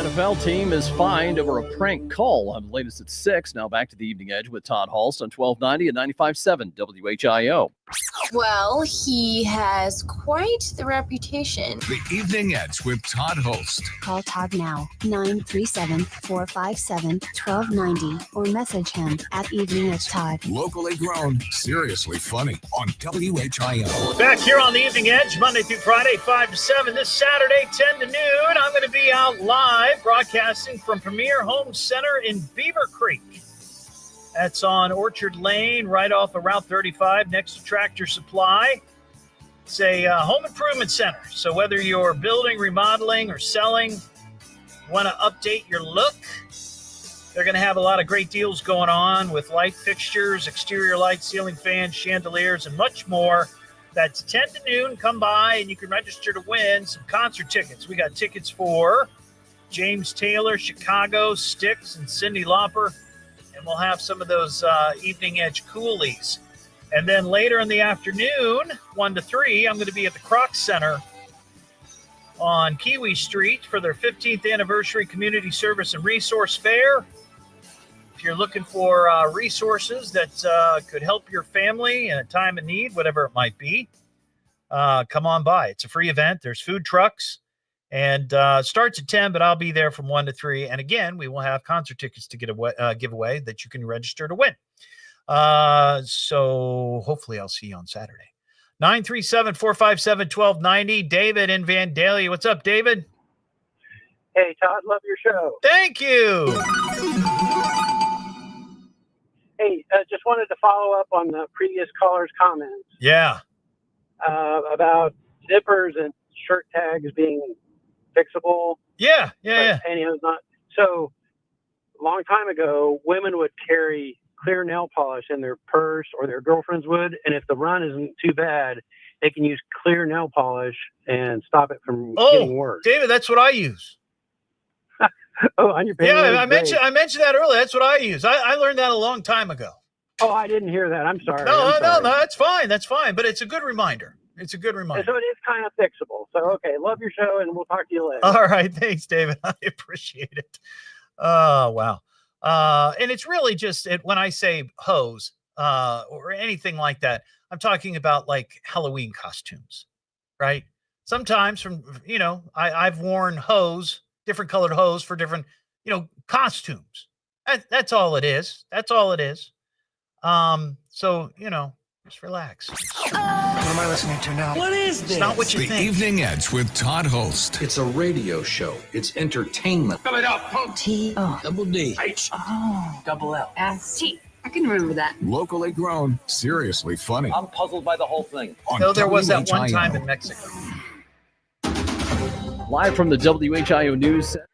NFL team is fined over a prank call. I'm the latest at 6. Now back to the Evening Edge with Todd Hollst on 1290 and 95.7 WHIO. Well, he has quite the reputation. The Evening Edge with Todd Hollst. Call Todd now, 937-457-1290, or message him at Evening Edge Todd. Locally grown, seriously funny on WHIO. Back here on the Evening Edge, Monday through Friday, 5 to 7. This Saturday, 10 to noon, I'm going to be out live broadcasting from Premier Home Center in Beaver Creek. That's on Orchard Lane, right off of Route 35, next to Tractor Supply. It's a home improvement center. So whether you're building, remodeling, or selling, want to update your look, they're going to have a lot of great deals going on with light fixtures, exterior lights, ceiling fans, chandeliers, and much more. That's 10 to noon. Come by, and you can register to win some concert tickets. We got tickets for James Taylor, Chicago, Styx, and Cyndi Lauper. And we'll have some of those Evening Edge coolies. And then later in the afternoon, 1 to 3, I'm going to be at the Kroc Center on Kiwi Street for their 15th anniversary community service and resource fair. If you're looking for resources that could help your family in a time of need, whatever it might be, come on by. It's a free event. There's food trucks. And starts at 10, but I'll be there from 1 to 3. And again, we will have concert tickets to give away that you can register to win. So hopefully I'll see you on Saturday. 937-457-1290. David in Vandalia. What's up, David? Hey, Todd, love your show. Thank you. Hey, just wanted to follow up on the previous caller's comments. Yeah. About zippers and shirt tags being fixable. Yeah. Pantyhose not. So, a long time ago, women would carry clear nail polish in their purse, or their girlfriends would, and if the run isn't too bad, they can use clear nail polish and stop it from getting worse. David, that's what I use. On your pantyhose? Yeah, I mentioned that earlier. That's what I use. I learned that a long time ago. Oh, I didn't hear that. I'm sorry. No, that's fine. That's fine. But it's a good reminder. It's a good reminder. So it is kind of fixable. So, okay, love your show, and we'll talk to you later. All right. Thanks, David. I appreciate it. Oh, wow. And it's really just when I say hose or anything like that, I'm talking about like Halloween costumes, right? Sometimes I've worn different colored hose for different, costumes. That's all it is. That's all it is. So, just relax. What am I listening to now? What is this? It's not what you think. The Evening Edge with Todd Hollst. It's a radio show. It's entertainment. Spell it out. Double D. Double L. S-T. I can remember that. Locally grown, seriously funny. I'm puzzled by the whole thing. No, there was that one time in Mexico. Live from the WHIO News Center.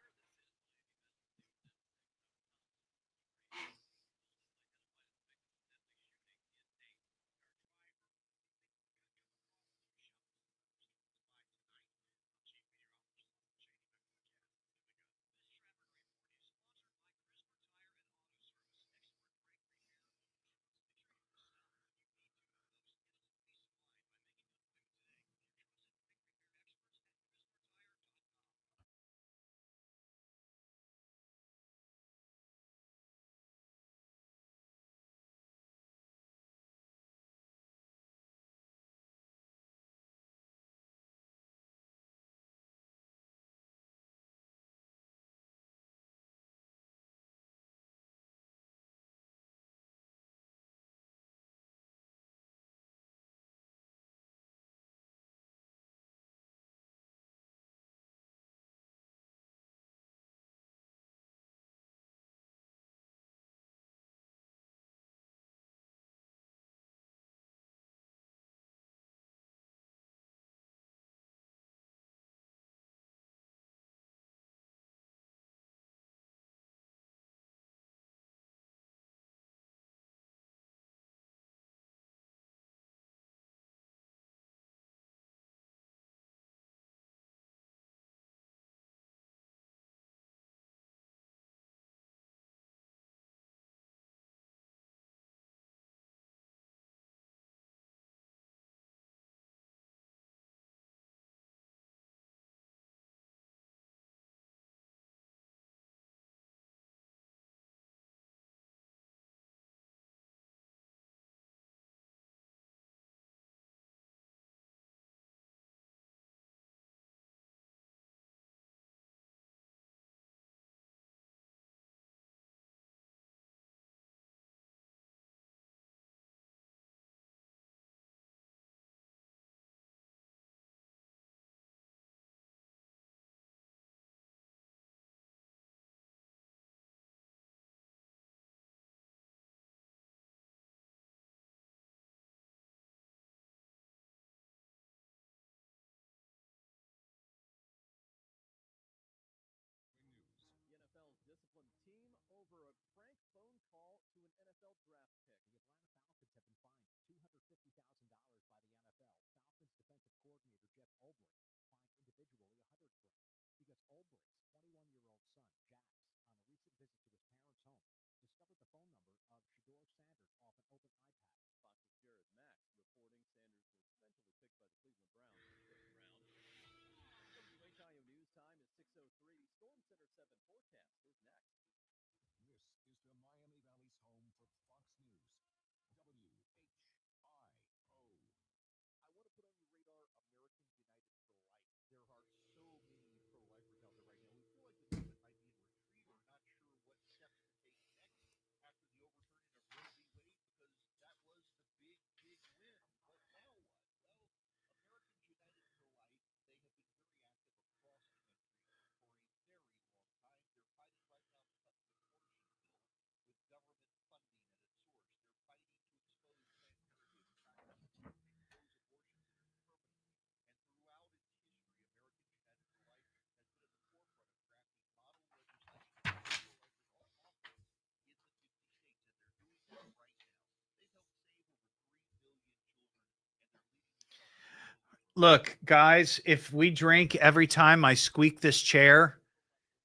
Look, guys, if we drink every time I squeak this chair,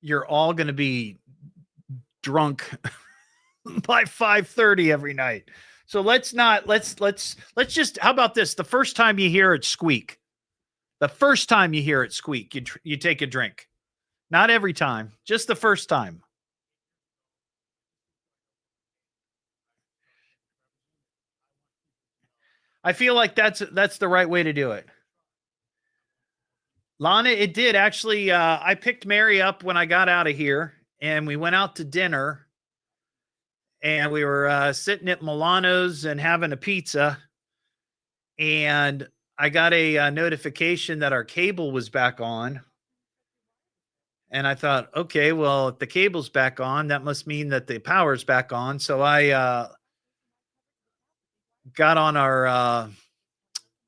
you're all going to be drunk by 5:30 every night. So let's just, how about this? The first time you hear it squeak, you take a drink. Not every time, just the first time. I feel like that's the right way to do it. Lana, it did actually. I picked Mary up when I got out of here, and we went out to dinner, and we were sitting at Milano's and having a pizza, and I got a notification that our cable was back on. And I thought, okay, well, if the cable's back on, that must mean that the power's back on. So I got on our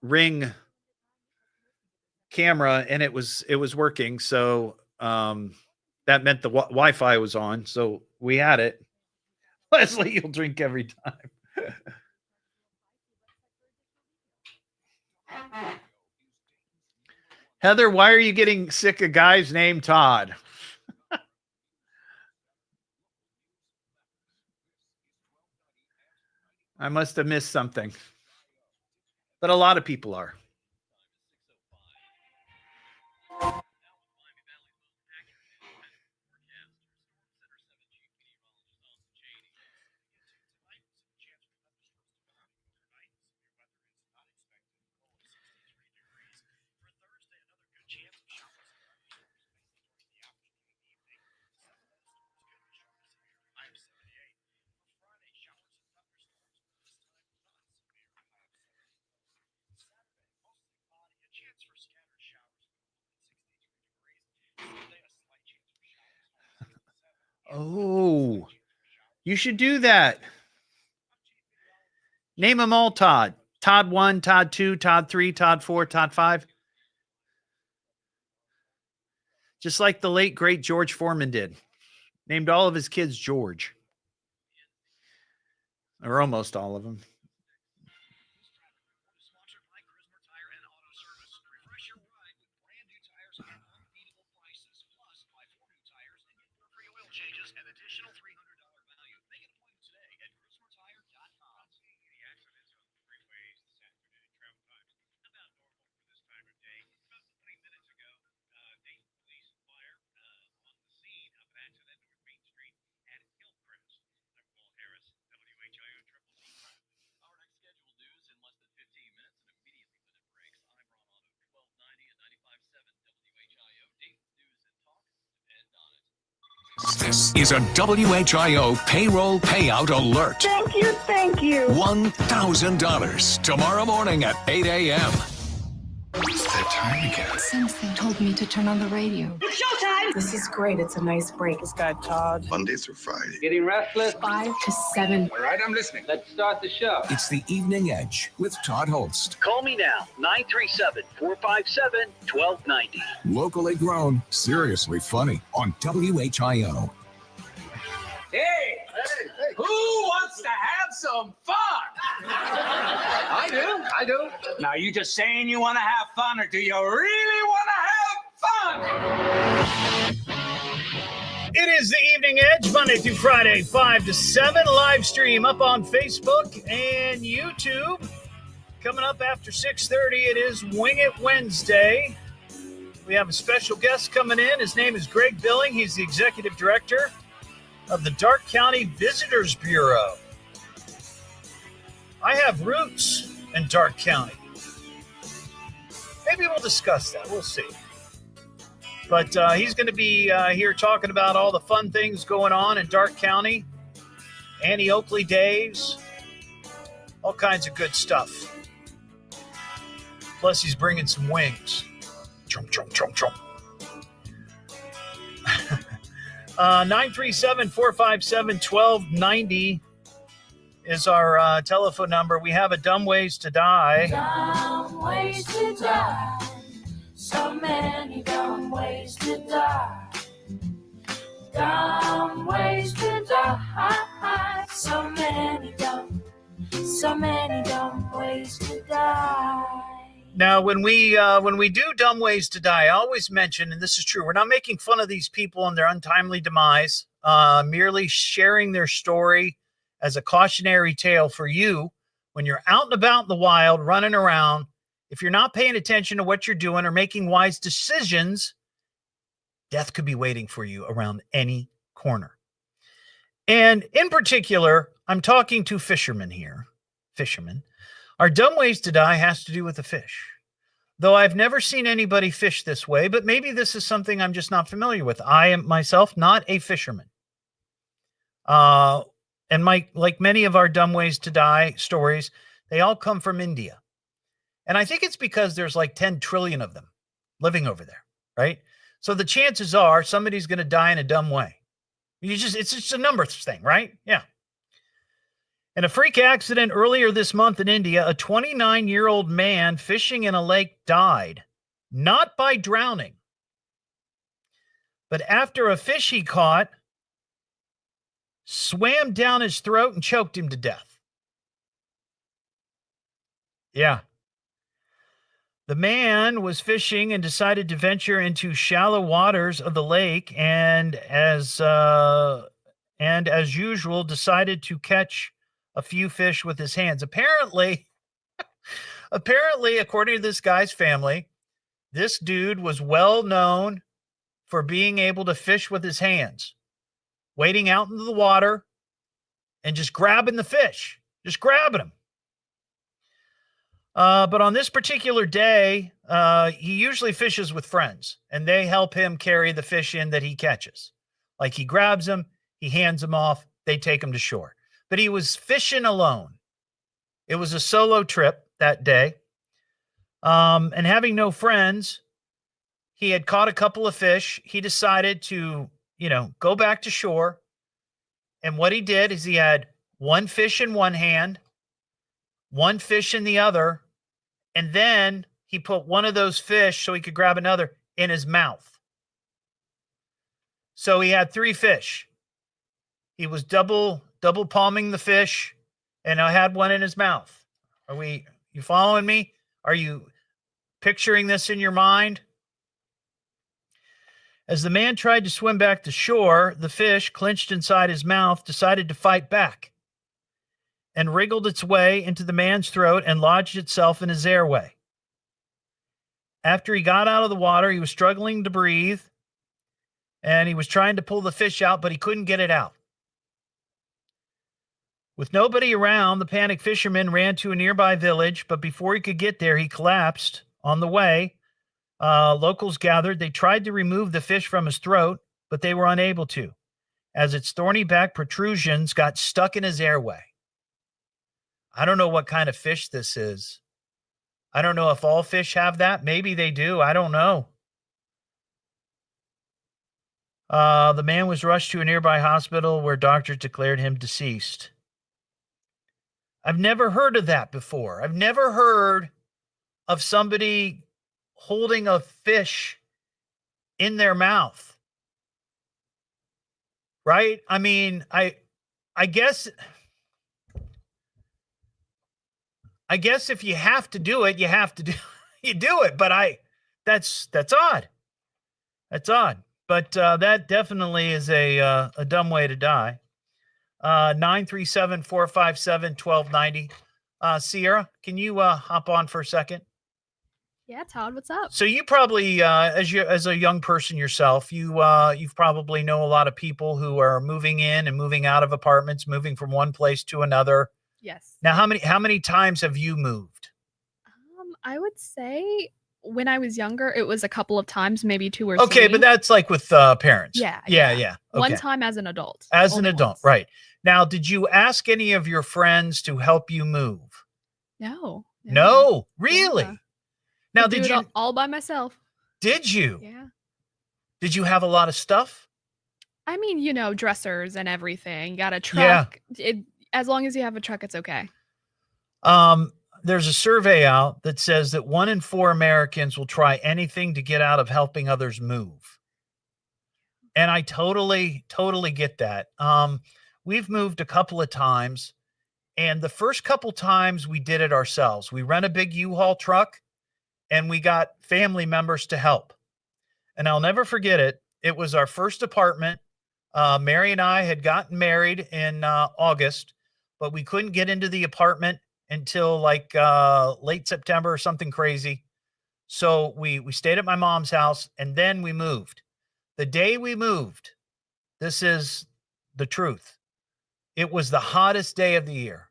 Ring camera, and it was working. So that meant the Wi-Fi was on. So we had it. Leslie, you'll drink every time. Heather, why are you getting sick of guys named Todd? I must have missed something. But a lot of people are. Oh, you should do that. Name them all Todd. Todd 1, Todd 2, Todd 3, Todd 4, Todd 5. Just like the late, great George Foreman did. Named all of his kids George. Or almost all of them. This is a WHIO payroll payout alert. Thank you. $1,000 tomorrow morning at 8 a.m. It's that time again. Since they told me to turn on the radio. It's showtime. This is great. It's a nice break. This guy Todd. Monday through Friday. Getting restless? 5 to 7. All right, I'm listening. Let's start the show. It's the Evening Edge with Todd Hollst. Call me now, 937-457-1290. Locally grown, seriously funny on WHIO. Hey, who wants to have some fun? I do. Now, you just saying you want to have fun, or do you really want to have fun? It is the Evening Edge, Monday through Friday, 5 to 7. Live stream up on Facebook and YouTube. Coming up after 6:30, it is Wing It Wednesday. We have a special guest coming in. His name is Greg Billing. He's the executive director of the Darke County Visitors Bureau. I have roots in Darke County. Maybe we'll discuss that. We'll see. But he's going to be here talking about all the fun things going on in Darke County. Annie Oakley Days. All kinds of good stuff. Plus, he's bringing some wings. Chomp, chomp, chomp, chomp. 937-457-1290 is our telephone number. We have a Dumb Ways to Die. Dumb ways to die. So many dumb ways to die. Dumb ways to die. So many dumb ways to die. Now, when we do Dumb Ways to Die, I always mention, and this is true, we're not making fun of these people and their untimely demise, merely sharing their story as a cautionary tale for you when you're out and about in the wild, running around. If you're not paying attention to what you're doing or making wise decisions, death could be waiting for you around any corner. And in particular, I'm talking to fishermen here. Fishermen. Our Dumb Ways to Die has to do with the fish. Though I've never seen anybody fish this way, but maybe this is something I'm just not familiar with. I am myself not a fisherman. And like many of our Dumb Ways to Die stories, they all come from India. And I think it's because there's like 10 trillion of them living over there, right? So the chances are somebody's going to die in a dumb way. It's just a numbers thing, right? Yeah. In a freak accident earlier this month in India, a 29-year-old man fishing in a lake died, not by drowning, but after a fish he caught swam down his throat and choked him to death. Yeah. The man was fishing and decided to venture into shallow waters of the lake, and as usual, decided to catch a few fish with his hands. Apparently, according to this guy's family, this dude was well known for being able to fish with his hands, wading out into the water and just grabbing the fish, just grabbing them. But on this particular day, he usually fishes with friends, and they help him carry the fish in that he catches. Like he grabs them, he hands them off, they take him to shore. But he was fishing alone. It was a solo trip that day. And having no friends, he had caught a couple of fish. He decided to, go back to shore. And what he did is he had one fish in one hand, one fish in the other, and then he put one of those fish so he could grab another in his mouth. So he had 3 fish. He was double palming the fish, and I had one in his mouth. You following me? Are you picturing this in your mind? As the man tried to swim back to shore, the fish, clenched inside his mouth, decided to fight back and wriggled its way into the man's throat and lodged itself in his airway. After he got out of the water, he was struggling to breathe, and he was trying to pull the fish out, but he couldn't get it out. With nobody around, the panicked fisherman ran to a nearby village, but before he could get there, he collapsed. On the way, locals gathered. They tried to remove the fish from his throat, but they were unable to, as its thorny back protrusions got stuck in his airway. I don't know what kind of fish this is. I don't know if all fish have that. Maybe they do. I don't know. The man was rushed to a nearby hospital where doctors declared him deceased. I've never heard of that before. I've never heard of somebody holding a fish in their mouth. Right? I mean, I guess if you have to do it, you do it. But that's odd. That's odd. But that definitely is a dumb way to die. 937-457-1290. Sierra, can you hop on for a second? Yeah, Todd, what's up? So you probably, as a young person yourself, you've probably know a lot of people who are moving in and moving out of apartments, moving from one place to another. Yes. Now, how many times have you moved? I would say when I was younger, it was a couple of times, maybe 2 or 3. Okay, but that's like with parents. Yeah. Okay. One time as an adult. As an adult, right. Now, did you ask any of your friends to help you move? No. No, really? Yeah. Now, did you all by myself? Did you? Yeah. Did you have a lot of stuff? I mean, dressers and everything. Got a truck. Yeah. As long as you have a truck, it's okay. There's a survey out that says that 1 in 4 Americans will try anything to get out of helping others move. And I totally get that. We've moved a couple of times, and the first couple times we did it ourselves. We rent a big U-Haul truck, and we got family members to help. And I'll never forget it. It was our first apartment. Mary and I had gotten married in August, but we couldn't get into the apartment until like late September or something crazy. So we stayed at my mom's house, and then we moved. The day we moved, this is the truth. It was the hottest day of the year.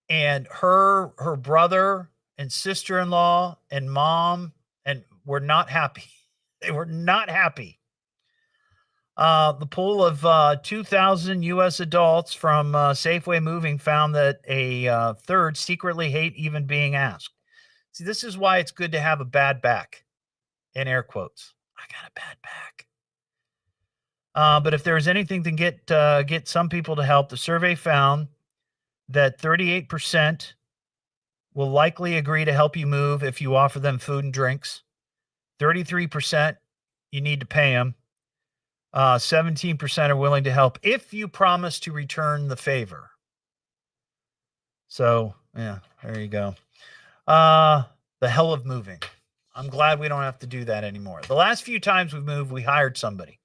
And her brother and sister-in-law and mom were not happy. They were not happy. The pool of 2,000 U.S. adults from Safeway Moving found that a third secretly hate even being asked. See, this is why it's good to have a bad back, in air quotes. I got a bad back. But if there is anything to get some people to help, the survey found that 38% will likely agree to help you move if you offer them food and drinks. 33% you need to pay them. 17% are willing to help if you promise to return the favor. So, yeah, there you go. The hell of moving. I'm glad we don't have to do that anymore. The last few times we've moved, we hired somebody.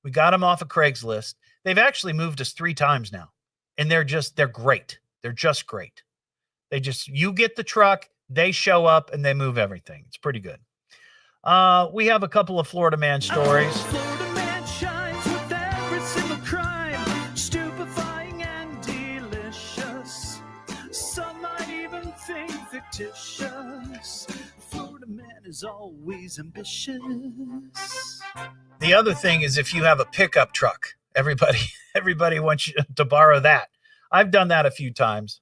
We got them off of Craigslist. They've actually moved us 3 times now, and they're great. They're just great. You get the truck, they show up, and they move everything. It's pretty good. We have a couple of Florida Man stories. Florida man shines with every single crime, stupefying and delicious. Some might even think fictitious. Florida man is always ambitious. The other thing is if you have a pickup truck, everybody wants you to borrow that. I've done that a few times.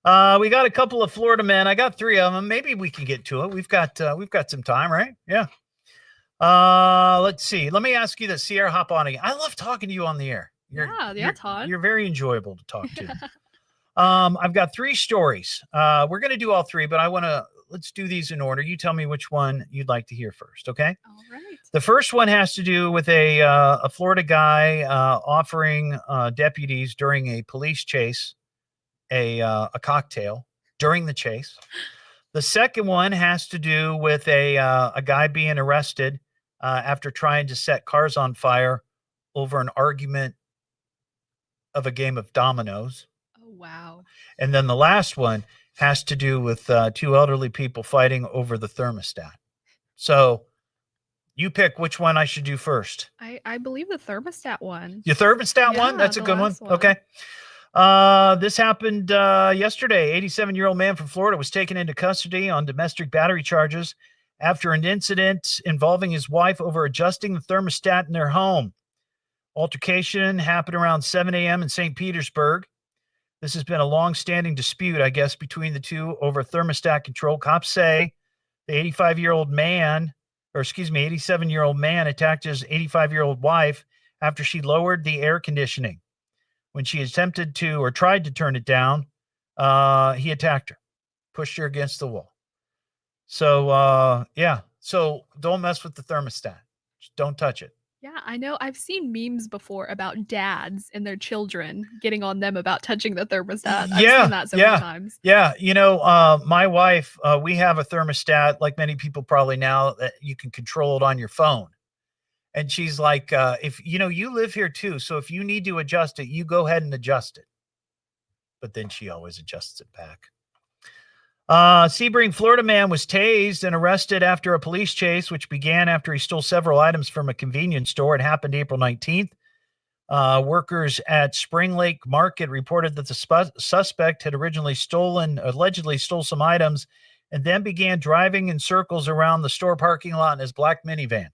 We got a couple of Florida men. I got 3 of them. Maybe we can get to it. We've got some time, right? Yeah. Let's see. Let me ask you this. Sierra, hop on again. I love talking to you on the air. Todd. You're very enjoyable to talk to. I've got 3 stories. We're going to do all 3, but let's do these in order. You tell me which one you'd like to hear first. Okay. All right. The first one has to do with a Florida guy offering deputies during a police chase a cocktail during the chase. The second one has to do with a guy being arrested after trying to set cars on fire over an argument of a game of dominoes. Oh, wow. And then the last one has to do with 2 elderly people fighting over the thermostat. So you pick which one I should do first. I believe the thermostat one. Your thermostat one? That's a good one. Okay. This happened yesterday. 87-year-old man from Florida was taken into custody on domestic battery charges after an incident involving his wife over adjusting the thermostat in their home. Altercation happened around 7 a.m. in St. Petersburg. This has been a long-standing dispute, I guess, between the two over thermostat control. Cops say the 87-year-old man attacked his 85-year-old wife after she lowered the air conditioning. When she attempted to or tried to turn it down, he attacked her, pushed her against the wall. So, So don't mess with the thermostat. Just don't touch it. Yeah, I know. I've seen memes before about dads and their children getting on them about touching the thermostat. I've seen that so many times. Yeah. My wife, we have a thermostat, like many people probably now, that you can control it on your phone. And she's like, if you live here too, so if you need to adjust it, you go ahead and adjust it. But then she always adjusts it back. Sebring, Florida man was tased and arrested after a police chase, which began after he stole several items from a convenience store. It happened April 19th. Workers at Spring Lake Market reported that the suspect had allegedly stole some items and then began driving in circles around the store parking lot in his black minivan.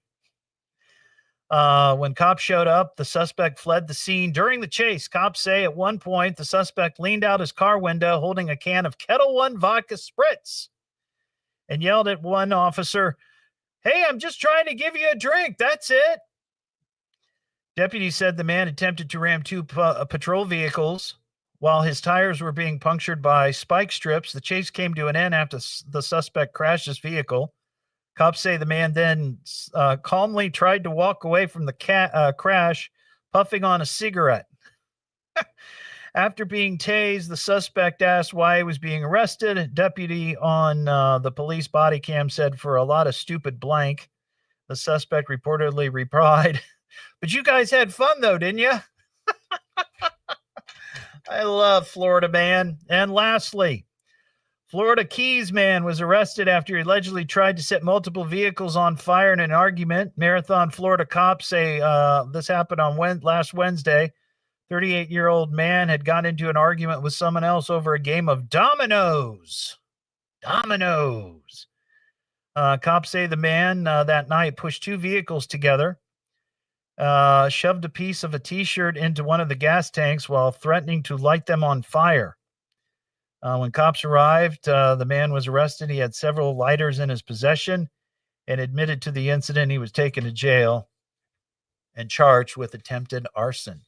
When cops showed up, the suspect fled the scene. During the chase, cops say at one point the suspect leaned out his car window holding a can of Kettle One vodka spritz and yelled at one officer, "Hey, I'm just trying to give you a drink. That's it." Deputies said the man attempted to ram 2 patrol vehicles while his tires were being punctured by spike strips. The chase came to an end after the suspect crashed his vehicle. Cops say the man then calmly tried to walk away from the crash, puffing on a cigarette. After being tased, the suspect asked why he was being arrested. A deputy on the police body cam said, for a lot of stupid blank. The suspect reportedly replied, but you guys had fun though, didn't you? I love Florida man. And lastly, Florida Keys man was arrested after he allegedly tried to set multiple vehicles on fire in an argument. Marathon, Florida cops say this happened on last Wednesday. 38-year-old man had got into an argument with someone else over a game of dominoes. Dominoes. Cops say the man that night pushed two vehicles together, shoved a piece of a T-shirt into one of the gas tanks while threatening to light them on fire. When cops arrived, the man was arrested. He had several lighters in his possession and admitted to the incident. He was taken to jail and charged with attempted arson.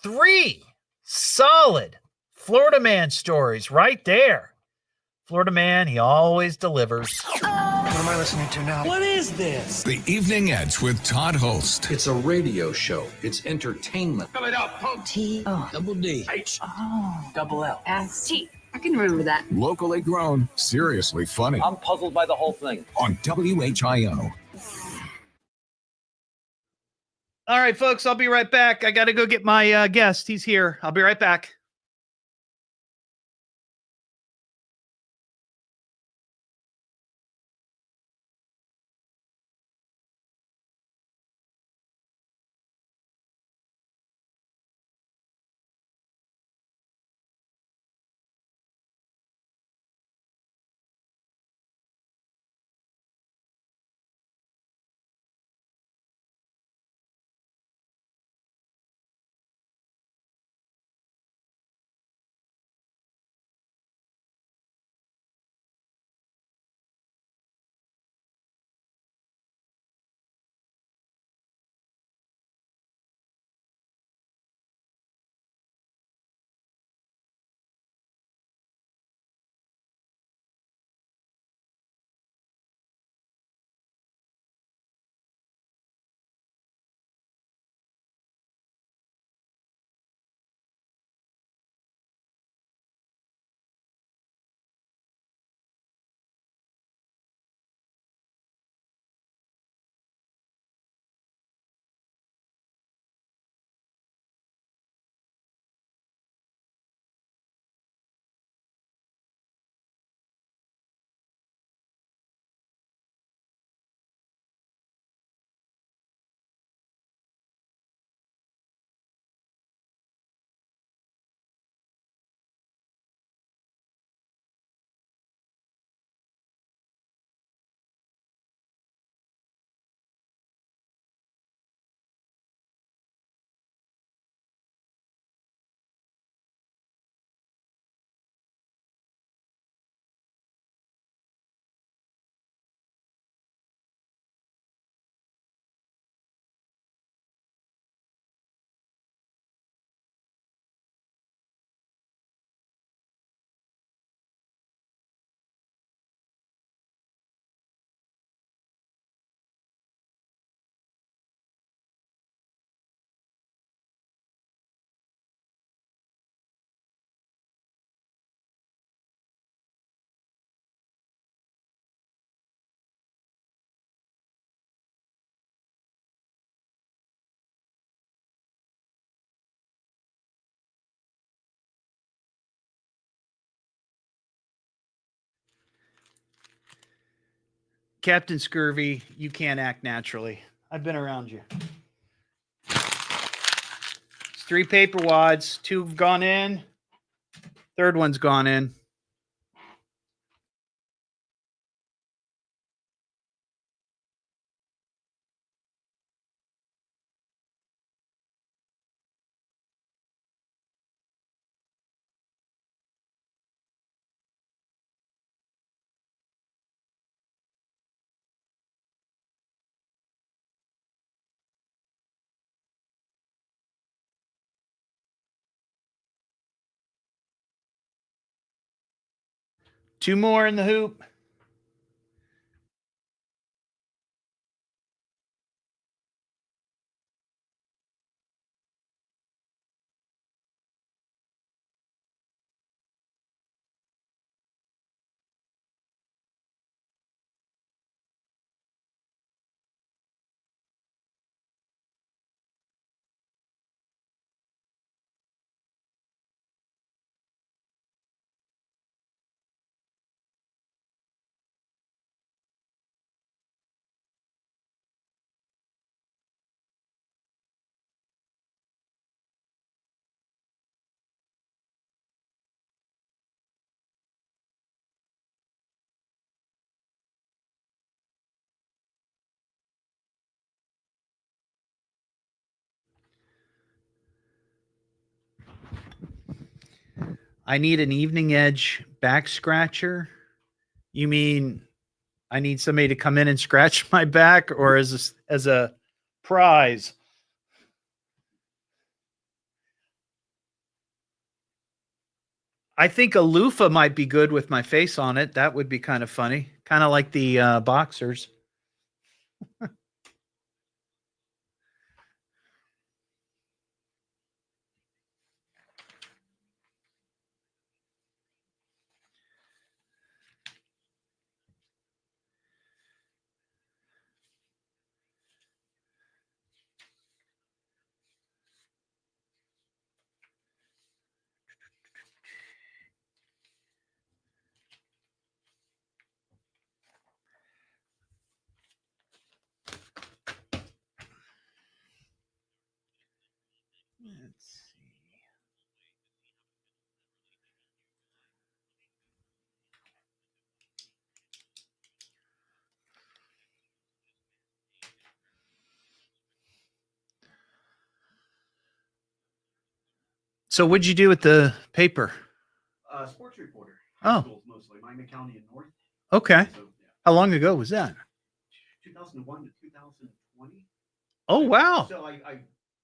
3 solid Florida man stories right there. Florida man, he always delivers. What am I listening to now? What is this? The Evening Edge with Todd Hollst. It's a radio show. It's entertainment. Spell it out, punk. T-O. Double D. H. Oh. Double L. S-T. I can remember that. Locally grown, seriously funny. I'm puzzled by the whole thing. On WHIO. All right, folks, I'll be right back. I got to go get my guest. He's here. I'll be right back. Captain Scurvy, you can't act naturally. I've been around you. It's 3 paper wads. 2 have gone in. Third one's gone in. Two more in the hoop. I need an Evening Edge back scratcher. You mean I need somebody to come in and scratch my back, or as a prize? I think a loofah might be good with my face on it. That would be kind of funny. Kind of like the boxers. So what'd you do with the paper? Sports reporter. Oh. Schools mostly. Miami County and North. Okay. So, yeah. How long ago was that? 2001 to 2020. Oh, wow. So I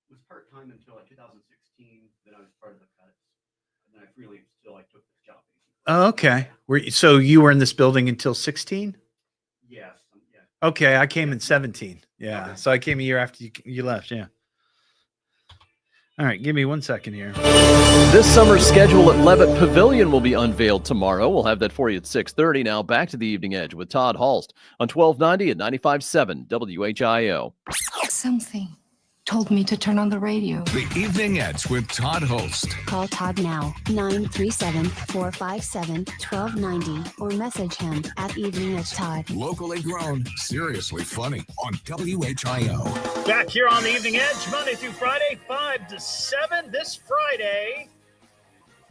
was part-time until 2016. Then I was part of the cuts. And then I freelanced until I took this job. Oh, okay. So you were in this building until 16? Yes. Okay. I came in 17. Yeah. Okay. So I came a year after you left. Yeah. All right, give me 1 second here. This summer's schedule at Levitt Pavilion will be unveiled tomorrow. We'll have that for you at 6:30. Now back to the Evening Edge with Todd Hollst on 1290 and 95.7 WHIO. Something told me to turn on the radio. The Evening Edge with Todd Hollst. Call Todd now, 937-457-1290, or message him at Evening Edge Todd. Locally grown, seriously funny on WHIO. Back here on the Evening Edge, Monday through Friday, 5 to 7. This Friday,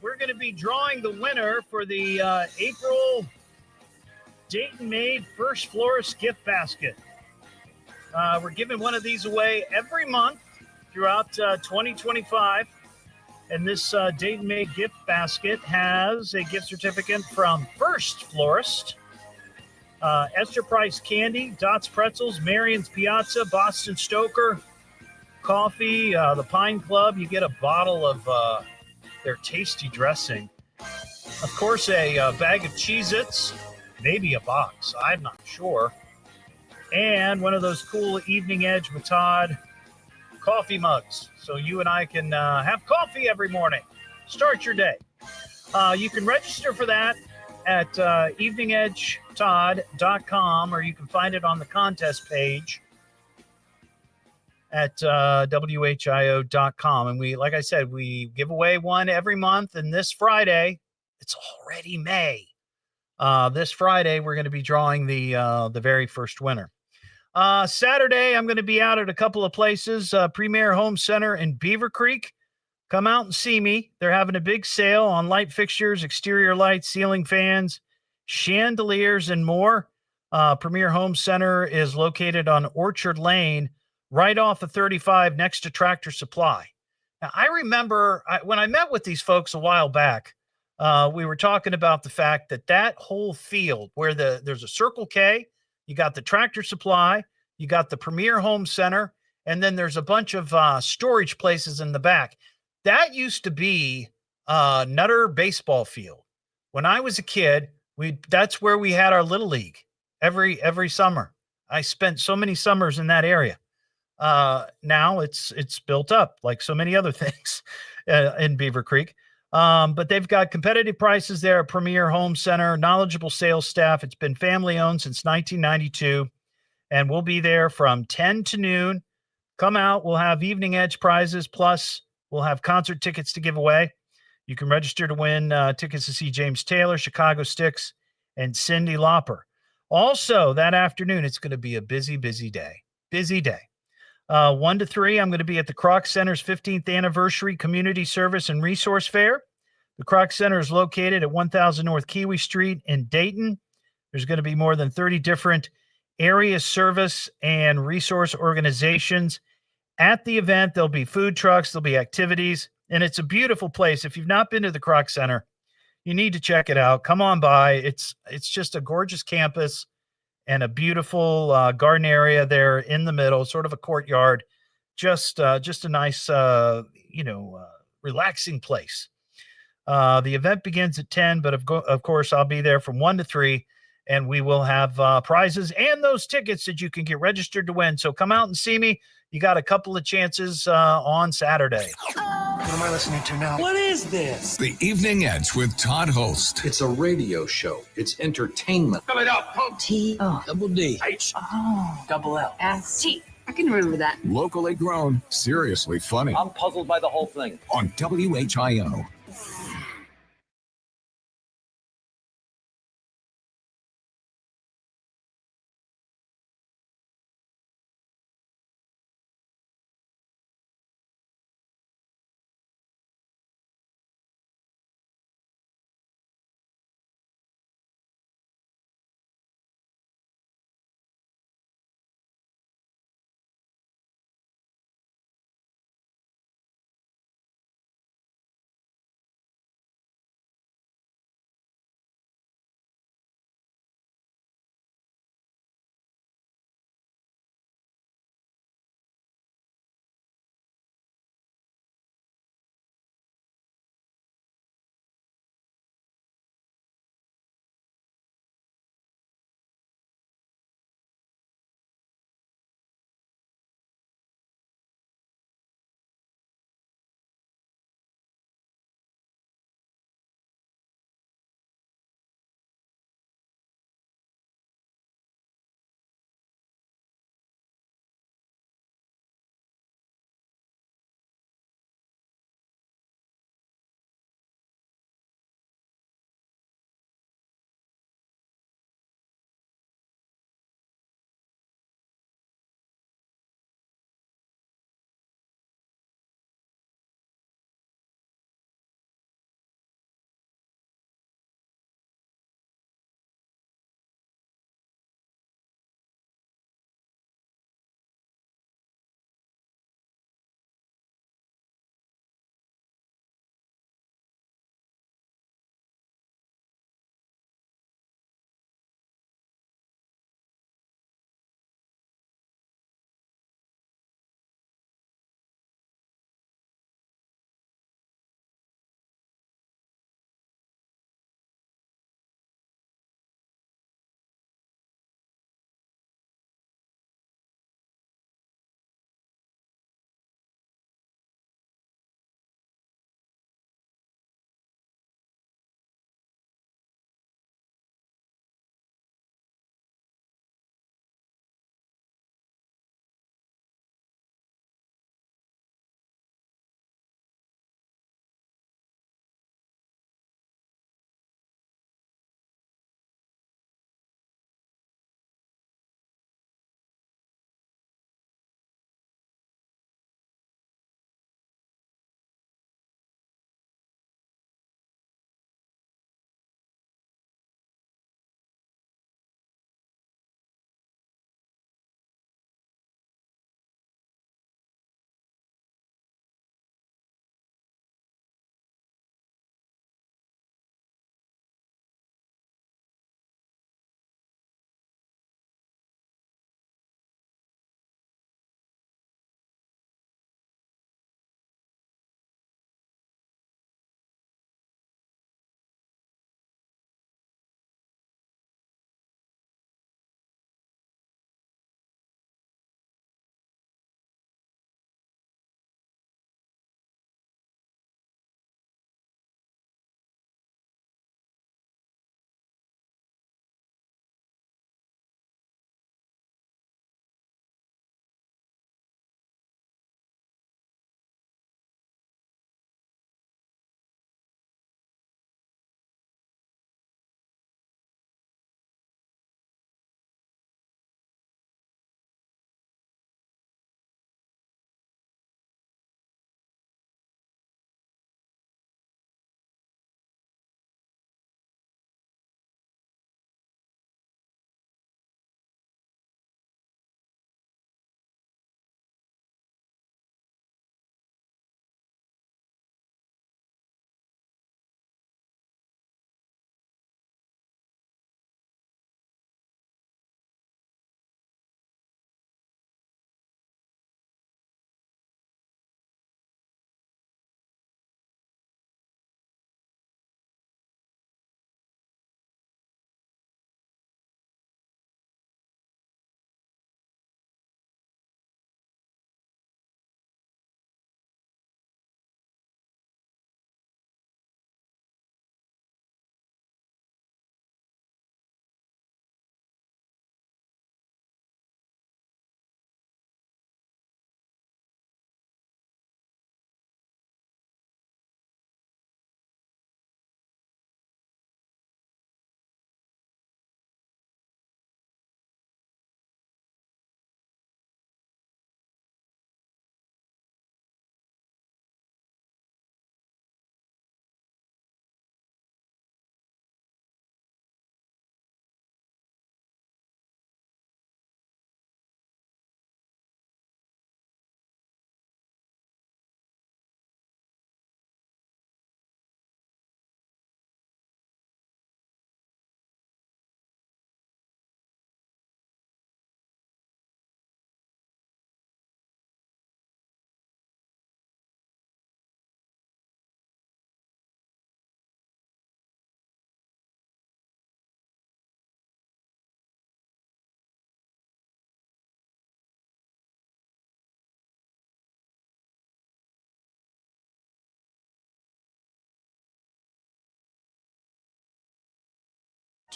we're going to be drawing the winner for the April Dayton Made First Florist Gift Basket. We're giving one of these away every month throughout 2025. And this Dayton Made gift basket has a gift certificate from First Florist, Esther Price Candy, Dots Pretzels, Marion's Piazza, Boston Stoker, coffee, the Pine Club. You get a bottle of their tasty dressing. Of course, a bag of Cheez-Its, maybe a box. I'm not sure. And one of those cool Evening Edge with Todd coffee mugs. So you and I can have coffee every morning. Start your day. You can register for that at eveningedgetodd.com, or you can find it on the contest page at WHIO.com. And we, like I said, we give away one every month. And this Friday, it's already May. This Friday, we're going to be drawing the very first winner. Saturday, I'm going to be out at a couple of places. Premier Home Center in Beaver Creek. Come out and see me. They're having a big sale on light fixtures, exterior lights, ceiling fans, chandeliers, and more. Premier Home Center is located on Orchard Lane, right off of 35 next to Tractor Supply. Now, I remember when I met with these folks a while back, we were talking about the fact that whole field where there's a Circle K, you got the Tractor Supply, you got the Premier Home Center, and then there's a bunch of storage places in the back. That used to be Nutter baseball field. When I was a kid, that's where we had our Little League every summer. I spent so many summers in that area. Now it's built up like so many other things in Beaver Creek. But they've got competitive prices there at Premier Home Center, knowledgeable sales staff. It's been family owned since 1992, and we'll be there from 10 to noon. Come out. We'll have Evening Edge prizes, plus we'll have concert tickets to give away. You can register to win tickets to see James Taylor, Chicago Sticks, and Cyndi Lauper. Also, that afternoon, it's going to be a busy, busy day. Busy day. 1 to 3, I'm going to be at the Kroc Center's 15th Anniversary Community Service and Resource Fair. The Kroc Center is located at 1000 North Kiwi Street in Dayton. There's going to be more than 30 different area service and resource organizations. At the event, there'll be food trucks, there'll be activities, and it's a beautiful place. If you've not been to the Kroc Center, You need to check it out. Come on by. It's just a gorgeous campus and a beautiful garden area there in the middle, sort of a courtyard. Just a nice, relaxing place. The event begins at 10, but of course, I'll be there from 1 to 3, and we will have prizes and those tickets that you can get registered to win. So come out and see me. You got a couple of chances on Saturday. What am I listening to now? What is this? The Evening Edge with Todd Hollst. It's a radio show. It's entertainment. Fill it up. T-O. Double D. H. Oh. Double L. S-T. I can remember that. Locally grown, seriously funny. I'm puzzled by the whole thing. On WHIO.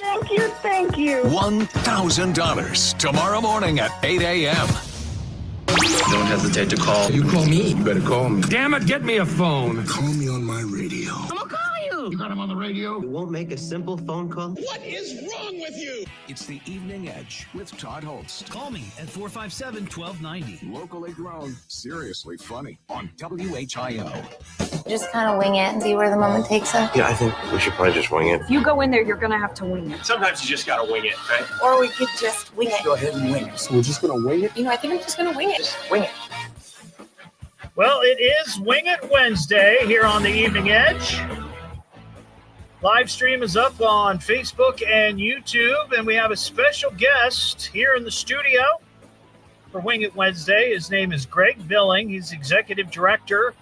Thank you, thank you. $1,000 tomorrow morning at 8 a.m. Don't hesitate to call. You call me, you better call me. Damn it, get me a phone. Call me on my radio. I'm gonna call you. You got him on the radio? You won't make a simple phone call? What is wrong with you? It's the Evening Edge with Todd Hollst. Call me at 457-1290. Locally grown, seriously funny on WHIO. Just kind of wing it and see where the moment takes us. Yeah, I think we should probably just wing it. If you go in there, you're going to have to wing it. Sometimes you just gotta wing it, right? Or we could just wing it. Go ahead and wing it. So we're just gonna wing it? You know, I think I'm just going to wing it. Just wing it. Well, it is Wing It Wednesday here on the Evening Edge. Live stream is up on Facebook and YouTube, and we have a special guest here in the studio for Wing It Wednesday. His name is Greg Billing. He's Executive Director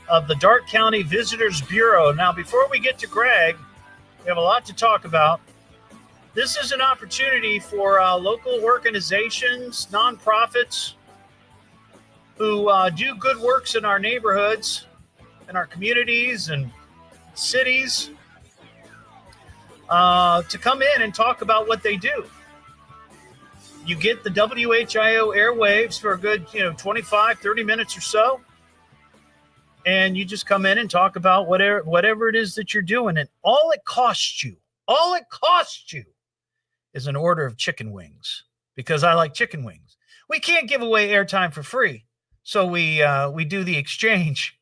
of the Darke County Visitors Bureau. Now, before we get to Greg, we have a lot to talk about. This is an opportunity for local organizations, nonprofits who do good works in our neighborhoods, in our communities and cities, to come in and talk about what they do. You get the WHIO airwaves for a good, 25, 30 minutes or so. And you just come in and talk about whatever it is that you're doing. And all it costs you is an order of chicken wings, because I like chicken wings. We can't give away airtime for free. So we do the exchange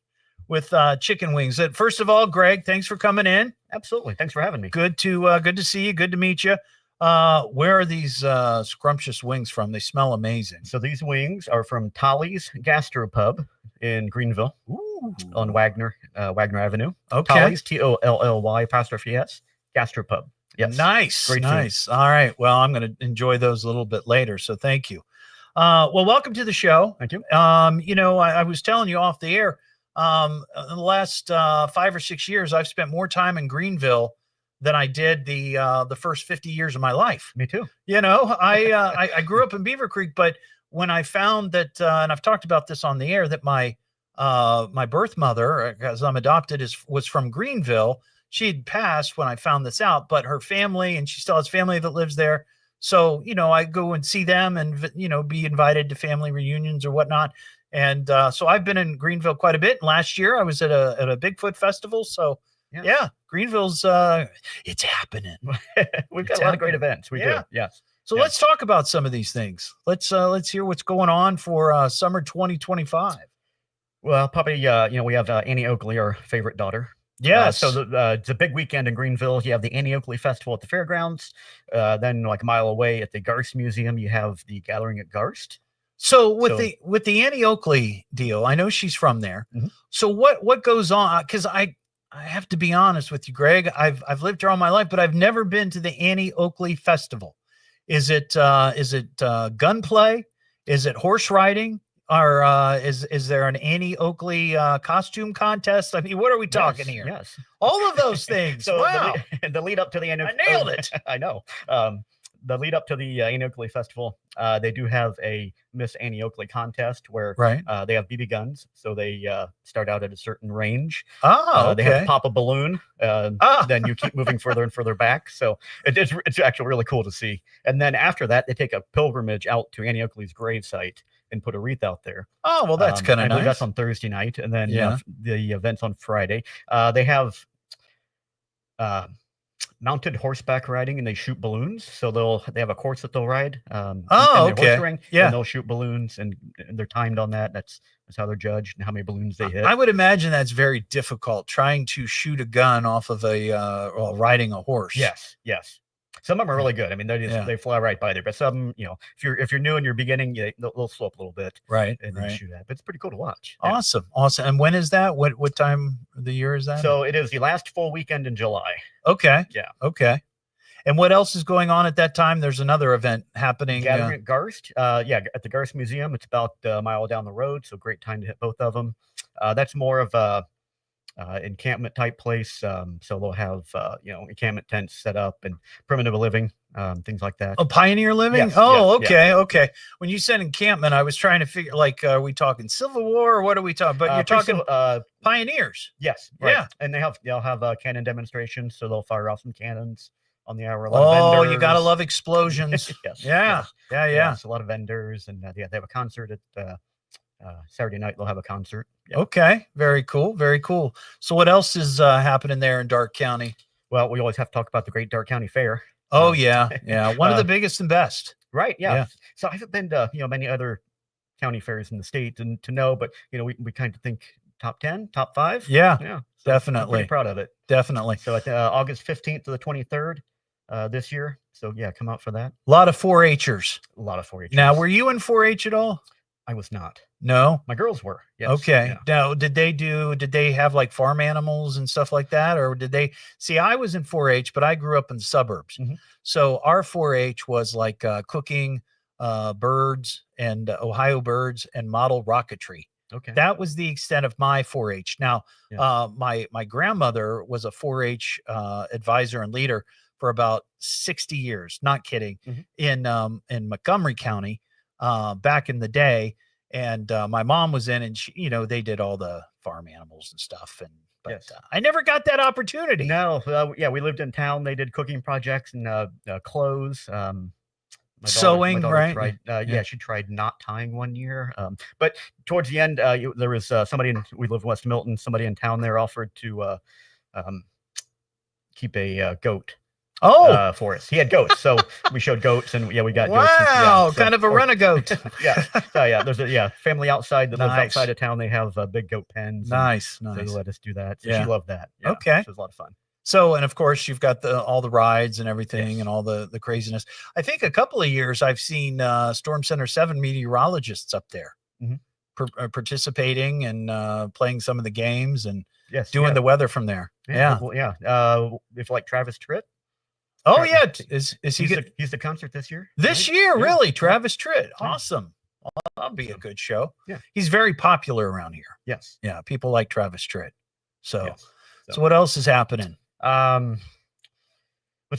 with chicken wings. First of all, Greg, thanks for coming in. Absolutely. Thanks for having me. Good to see you. Good to meet you. Where are these scrumptious wings from? They smell amazing. So these wings are from Tolly's Gastropub in Greenville. On Wagner Avenue. Okay. Tolly's, Tolly, apostrophe S, Gastropub. Yes. Nice. Great nice. Food. All right. Well, I'm going to enjoy those a little bit later. So thank you. Well, welcome to the show. Thank you. I was telling you off the air, in the last 5 or 6 years, I've spent more time in Greenville than I did the first 50 years of my life. Me too. I grew up in Beaver Creek, but when I found that, and I've talked about this on the air, that my birth mother, because I'm adopted, was from Greenville. She had passed when I found this out, but her family, and she still has family that lives there. So, I go and see them and, be invited to family reunions or whatnot. And so I've been in Greenville quite a bit. And last year I was at a Bigfoot festival. So, yeah Greenville's, it's happening. We've got a lot of great events. We do. Yes. So let's talk about some of these things. Let's hear what's going on for summer 2025. Well, probably, we have Annie Oakley, our favorite daughter. Yes. So it's a big weekend in Greenville. You have the Annie Oakley Festival at the fairgrounds. Then, like a mile away at the Garst Museum, you have the Gathering at Garst. So with the Annie Oakley deal, I know she's from there. Mm-hmm. So what goes on? Because I have to be honest with you, Greg. I've lived here all my life, but I've never been to the Annie Oakley Festival. Is it gunplay? Is it horse riding? Or is there an Annie Oakley costume contest? I mean, what are we talking here? Yes. All of those things. So wow. The lead up to the Annie I nailed it. I know. The lead up to the Annie Oakley Festival, they do have a Miss Annie Oakley contest where they have BB guns. So they start out at a certain range. Oh, okay. They have to pop a balloon. Then you keep moving further and further back. So it's actually really cool to see. And then after that, they take a pilgrimage out to Annie Oakley's gravesite and put a wreath out there. Oh, well, that's kind of nice. That's on Thursday night. And then the event's on Friday. They have mounted horseback riding, and they shoot balloons. So they have a course that they'll ride. Okay. And they'll shoot balloons, and they're timed on that. That's how they're judged and how many balloons they hit. I would imagine that's very difficult, trying to shoot a gun off of riding a horse. Yes. Some of them are really good. I mean, they fly right by there. But some, if you're new and you're beginning, they'll slow up a little bit, right? And then shoot at. But it's pretty cool to watch. Awesome. And when is that? What time of the year is that? So it is the last full weekend in July. Okay. Yeah. Okay. And what else is going on at that time? There's another event happening. Gathering at Garst. At the Garst Museum. It's about a mile down the road, so great time to hit both of them. That's more of a encampment type place. So they'll have encampment tents set up and primitive living, things like that. Oh, pioneer living? Yes, okay. When you said encampment, I was trying to figure, are we talking Civil War or what are we talking? But you're talking pioneers. Yes. Right. Yeah. And they'll have cannon demonstrations, so they'll fire off some cannons on the hour. A lot of vendors. You gotta love explosions. Yes. Yeah. Yes. Yeah. It's a lot of vendors, and they have a concert at Saturday night. They'll have a concert. Yeah. Okay. Very cool. Very cool. So what else is happening there in Darke County? Well, we always have to talk about the Great Darke County Fair. Oh yeah. One of the biggest and best. Right. Yeah. So I haven't been to many other county fairs in the state and to know, but we kind of think top 10, top 5. Yeah. So definitely. I'm pretty proud of it. Definitely. So at August 15th to the 23rd this year. So yeah, come out for that. A lot of 4-H'ers. A lot of 4-H'ers. Now, were you in 4-H at all? I was not. No, my girls were. Yes. Okay. Yeah. Now, did they have like farm animals and stuff like that? Or did they see, I was in 4-H, but I grew up in the suburbs. Mm-hmm. So our 4-H was like cooking birds and Ohio birds and model rocketry. Okay. That was the extent of my 4-H. Now, my grandmother was a 4-H advisor and leader for about 60 years. Not kidding. Mm-hmm. In Montgomery County back in the day. And my mom was in, and she, they did all the farm animals and stuff. But I never got that opportunity. No, we lived in town. They did cooking projects and clothes. Sewing, right? Tried, she tried knot tying one year. But towards the end, there was somebody we live in West Milton. Somebody in town there offered to keep a goat. For us. He had goats, so we showed goats, and we got goats. Wow, kind of a rent-a-goat. There's a family outside that lives outside of town. They have big goat pens. Nice. So they let us do that. So Yeah. she loved that. Yeah, Okay. it was a lot of fun. So, and of course, you've got all the rides and everything and all the craziness. I think a couple of years I've seen Storm Center 7 meteorologists up there participating and playing some of the games and doing the weather from there. Yeah. If like Travis Tritt. Oh yeah, is he good? He's the concert this year. This year, really? Travis Tritt, awesome. Well, that'll be a good show. Yeah, he's very popular around here. Yes, yeah, people like Travis Tritt. So what else is happening? Let's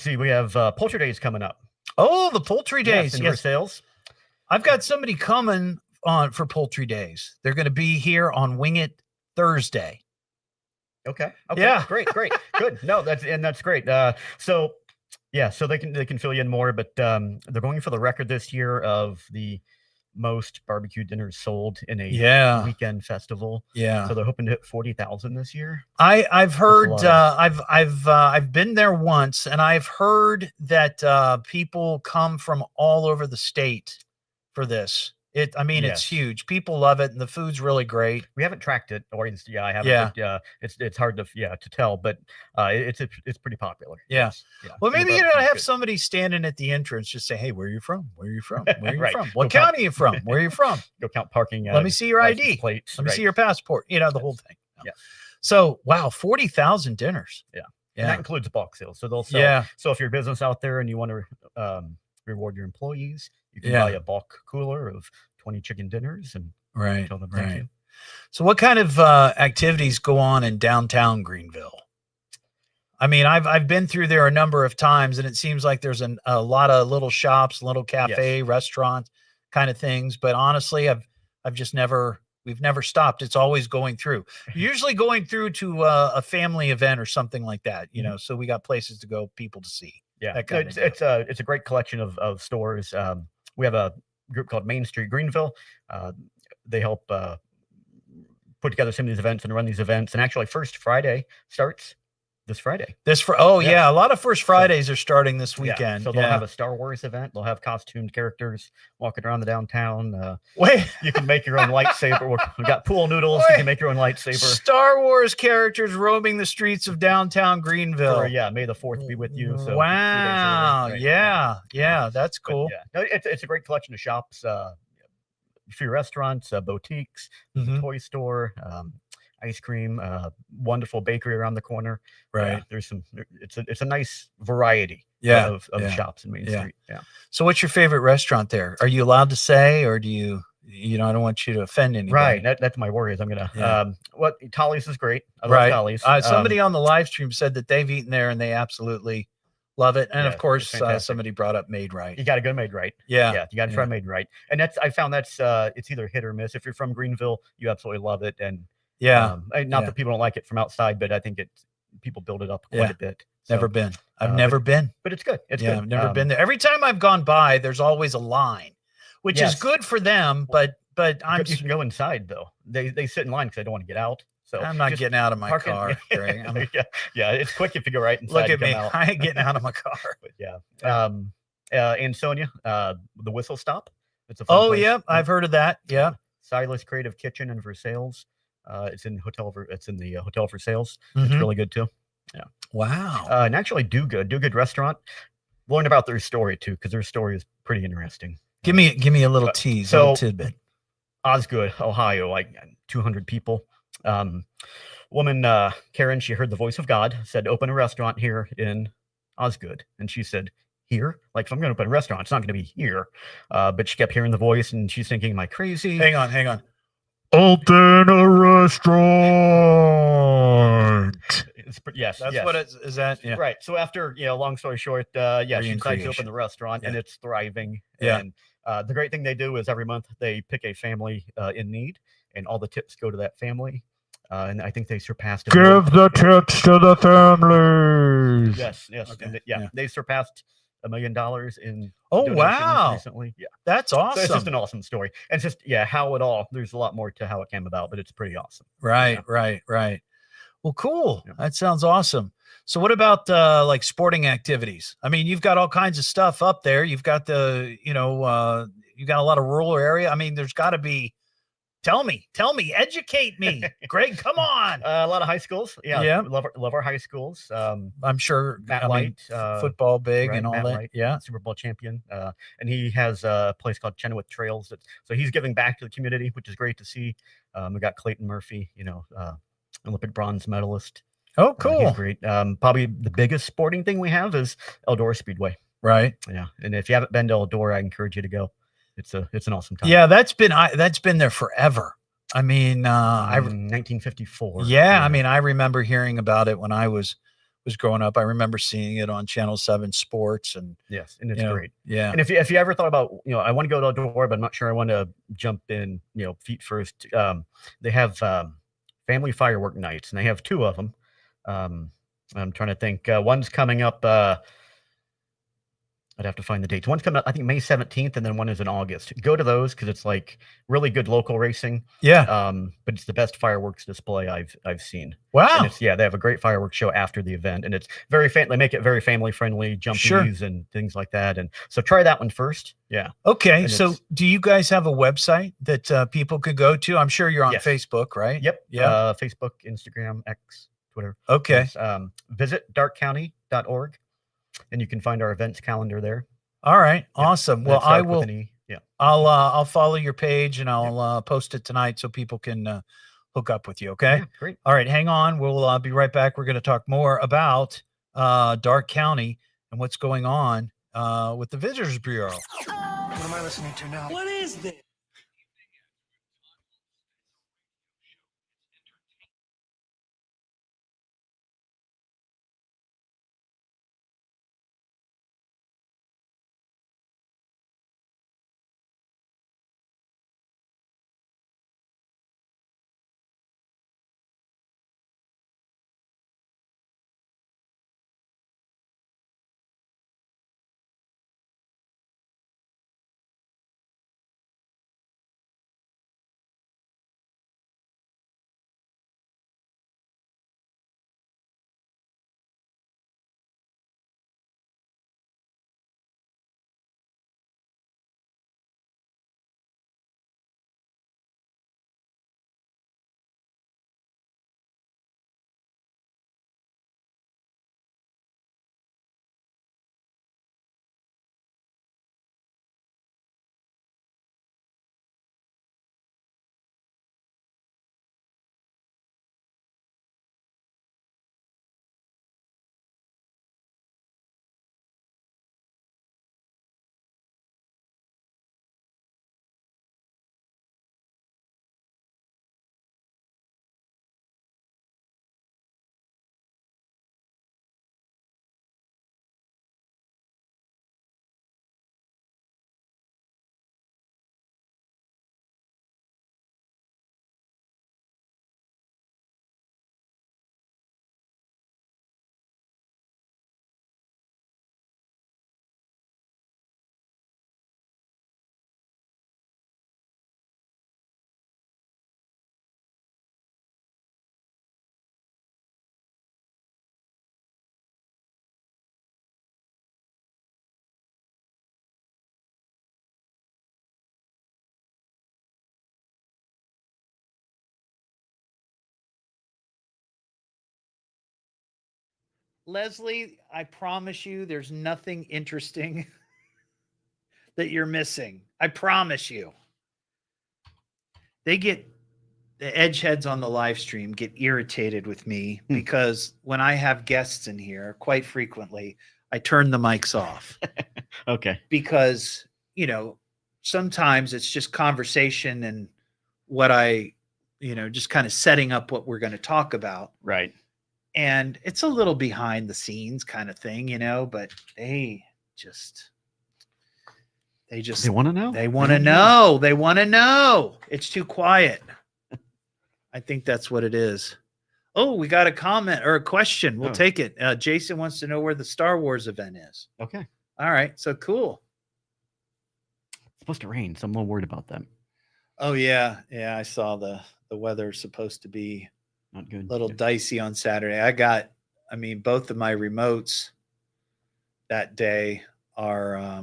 see. We have Poultry Days coming up. Oh, the Poultry Days. Yes, sales. I've got somebody coming on for Poultry Days. They're going to be here on Wing It Thursday. Okay. Yeah. Great. Good. No, that's great. So they can fill you in more, but they're going for the record this year of the most barbecue dinners sold in a weekend festival. Yeah. So they're hoping to hit 40,000 this year. I've heard I've been there once, and I've heard that people come from all over the state for this. It's huge. People love it, and the food's really great. We haven't tracked it, or I haven't. Yeah. It's hard to tell, but it's pretty popular. Yeah. Yes. Yeah. Well, maybe you don't have somebody standing at the entrance just say, "Hey, where are you from? Where are you from? Where are you from? What county are you from? Where are you from? Go count parking. Let me see your ID. Plates. Let me see your passport. The whole thing. Yeah. So wow, 40,000 dinners. Yeah. Yeah. And that includes bulk sales. So they'll sell. Yeah. So if you're a business out there and you want to reward your employees, you can buy a bulk cooler of 20 chicken dinners and tell them thank you. So what kind of activities go on in downtown Greenville? I've been through there a number of times, and it seems like there's a lot of little shops, little cafe, restaurant kind of things. But honestly, we've never stopped. It's always going through, usually going through to a family event or something like that, so we got places to go, people to see. Yeah. It's a great collection of stores. We have a group called Main Street Greenville. They help put together some of these events and run these events. And actually, First Friday starts this Friday. A lot of First Fridays are starting this weekend. Yeah. So they'll have a Star Wars event. They'll have costumed characters walking around the downtown. You can make your own lightsaber. We've got pool noodles. You can make your own lightsaber. Star Wars characters roaming the streets of downtown Greenville. May the 4th be with you. So wow. Yeah. That's cool. But, it's a great collection of shops, few restaurants, boutiques, toy store, ice cream, wonderful bakery around the corner. Right. There's it's a nice variety of shops in Main Street. Yeah. So what's your favorite restaurant there? Are you allowed to say, or do you I don't want you to offend anybody. Right. That's my worry is I'm going to, Tolly's is great. I love Tolly's. Somebody on the live stream said that they've eaten there and they absolutely love it. And of course, somebody brought up Made Right. You got to go Made Right. Yeah. You got to try Made Right. And I found it's either hit or miss. If you're from Greenville, you absolutely love it. And not that people don't like it from outside, but I think people build it up quite a bit. Never been. I've never been. But it's good. It's yeah, good. I've never been there. Every time I've gone by, there's always a line, which is good for them. But you can go inside though. They sit in line because they don't want to get out. So I'm not getting out of my car. Greg. Yeah, it's quick if you go right inside. Look at me. Out. I ain't getting out of my car. But yeah. Ansonia, the Whistle Stop. It's a fun place. Yeah, I've heard of that. Yeah. Silas Creative Kitchen and Versailles. It's in the Hotel for Sales. It's really good too. Yeah. Wow. And actually, Do Good Restaurant. Learn about their story too, because their story is pretty interesting. Give me a little tease, a little tidbit. Osgood, Ohio, like 200 people. Woman Karen, she heard the voice of God, said, "Open a restaurant here in Osgood," and she said, "Here? Like, if I'm going to open a restaurant, it's not going to be here." But she kept hearing the voice, and she's thinking, "Am I crazy?" Hang on. Open a restaurant. Yes, That's what it is. That right? So after long story short, she decides to open the restaurant, and it's thriving. Yeah. And the great thing they do is every month they pick a family in need, and all the tips go to that family. And I think they surpassed. Give the tips to the families. Yes. Okay. And they surpassed $1 million in. Oh wow! Recently, yeah, that's awesome. So it's just an awesome story, and it's just how it all. There's a lot more to how it came about, but it's pretty awesome. Right. Well, cool. Yeah. That sounds awesome. So, what about like sporting activities? I mean, you've got all kinds of stuff up there. You've got you got a lot of rural area. I mean, there's got to be. Tell me, educate me, Greg. Come on. A lot of high schools. Yeah. Love our high schools. I'm sure. Matt Light, football big and all Matt that. Light, yeah. Super Bowl champion. And he has a place called Chenoweth Trails. So he's giving back to the community, which is great to see. We got Clayton Murphy, Olympic bronze medalist. Oh, cool. He's great. Probably the biggest sporting thing we have is Eldora Speedway. Right. Yeah. And if you haven't been to Eldora, I encourage you to go. It's an awesome time. Yeah, that's been there forever. I mean, 1954. Yeah, I mean, I remember hearing about it when I was growing up. I remember seeing it on Channel 7 Sports, and yes, and it's great. Yeah, and if you ever thought about, I want to go to Eldora, but I'm not sure I want to jump in, feet first. They have family firework nights, and they have 2 of them. I'm trying to think. One's coming up. I'd have to find the dates. One's coming up, I think, May 17th, and then one is in August. Go to those because it's like really good local racing. Yeah. But it's the best fireworks display I've seen. Wow. And they have a great fireworks show after the event, and it's very they make it very family friendly, jumpies and things like that. And so try that one first. Yeah. Okay. And so do you guys have a website that people could go to? I'm sure you're on Facebook, right? Yep. Yeah. Facebook, Instagram, X, Twitter. Okay. Visit darkecounty.org. And you can find our events calendar there. All right. Awesome. Well, I will. I'll follow your page and I'll post it tonight so people can hook up with you. Okay. Yeah, great. All right. Hang on. We'll be right back. We're going to talk more about Darke County and what's going on with the Visitors Bureau. What am I listening to now? What is this? Leslie, I promise you there's nothing interesting that you're missing. I promise you. The edgeheads on the live stream get irritated with me because when I have guests in here, quite frequently, I turn the mics off. Okay. Because, sometimes it's just conversation and what just kind of setting up what we're going to talk about. Right. And it's a little behind the scenes kind of thing, but they want to know. They want to know. They want to know. It's too quiet. I think that's what it is. Oh, we got a comment or a question. We'll take it. Jason wants to know where the Star Wars event is. Okay. All right. So cool. It's supposed to rain, so I'm a little worried about that. Oh, yeah. Yeah, I saw the weather's supposed to be not good. A little dicey on Saturday. Both of my remotes that day are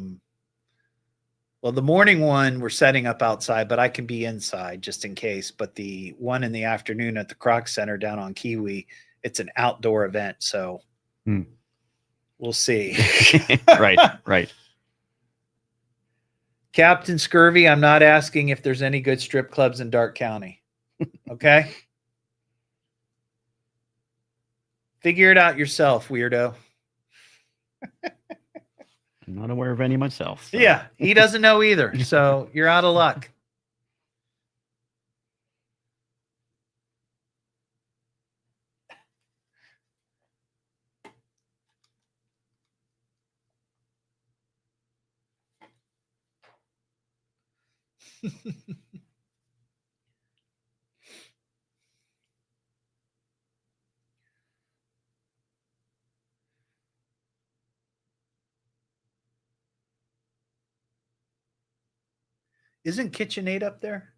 the morning one we're setting up outside, but I can be inside just in case. But the one in the afternoon at the Croc Center down on Kiwi, it's an outdoor event. So we'll see. Right. Captain Scurvy, I'm not asking if there's any good strip clubs in Darke County. Okay? Figure it out yourself, weirdo. I'm not aware of any myself. So. Yeah, he doesn't know either. So you're out of luck. Isn't KitchenAid up there?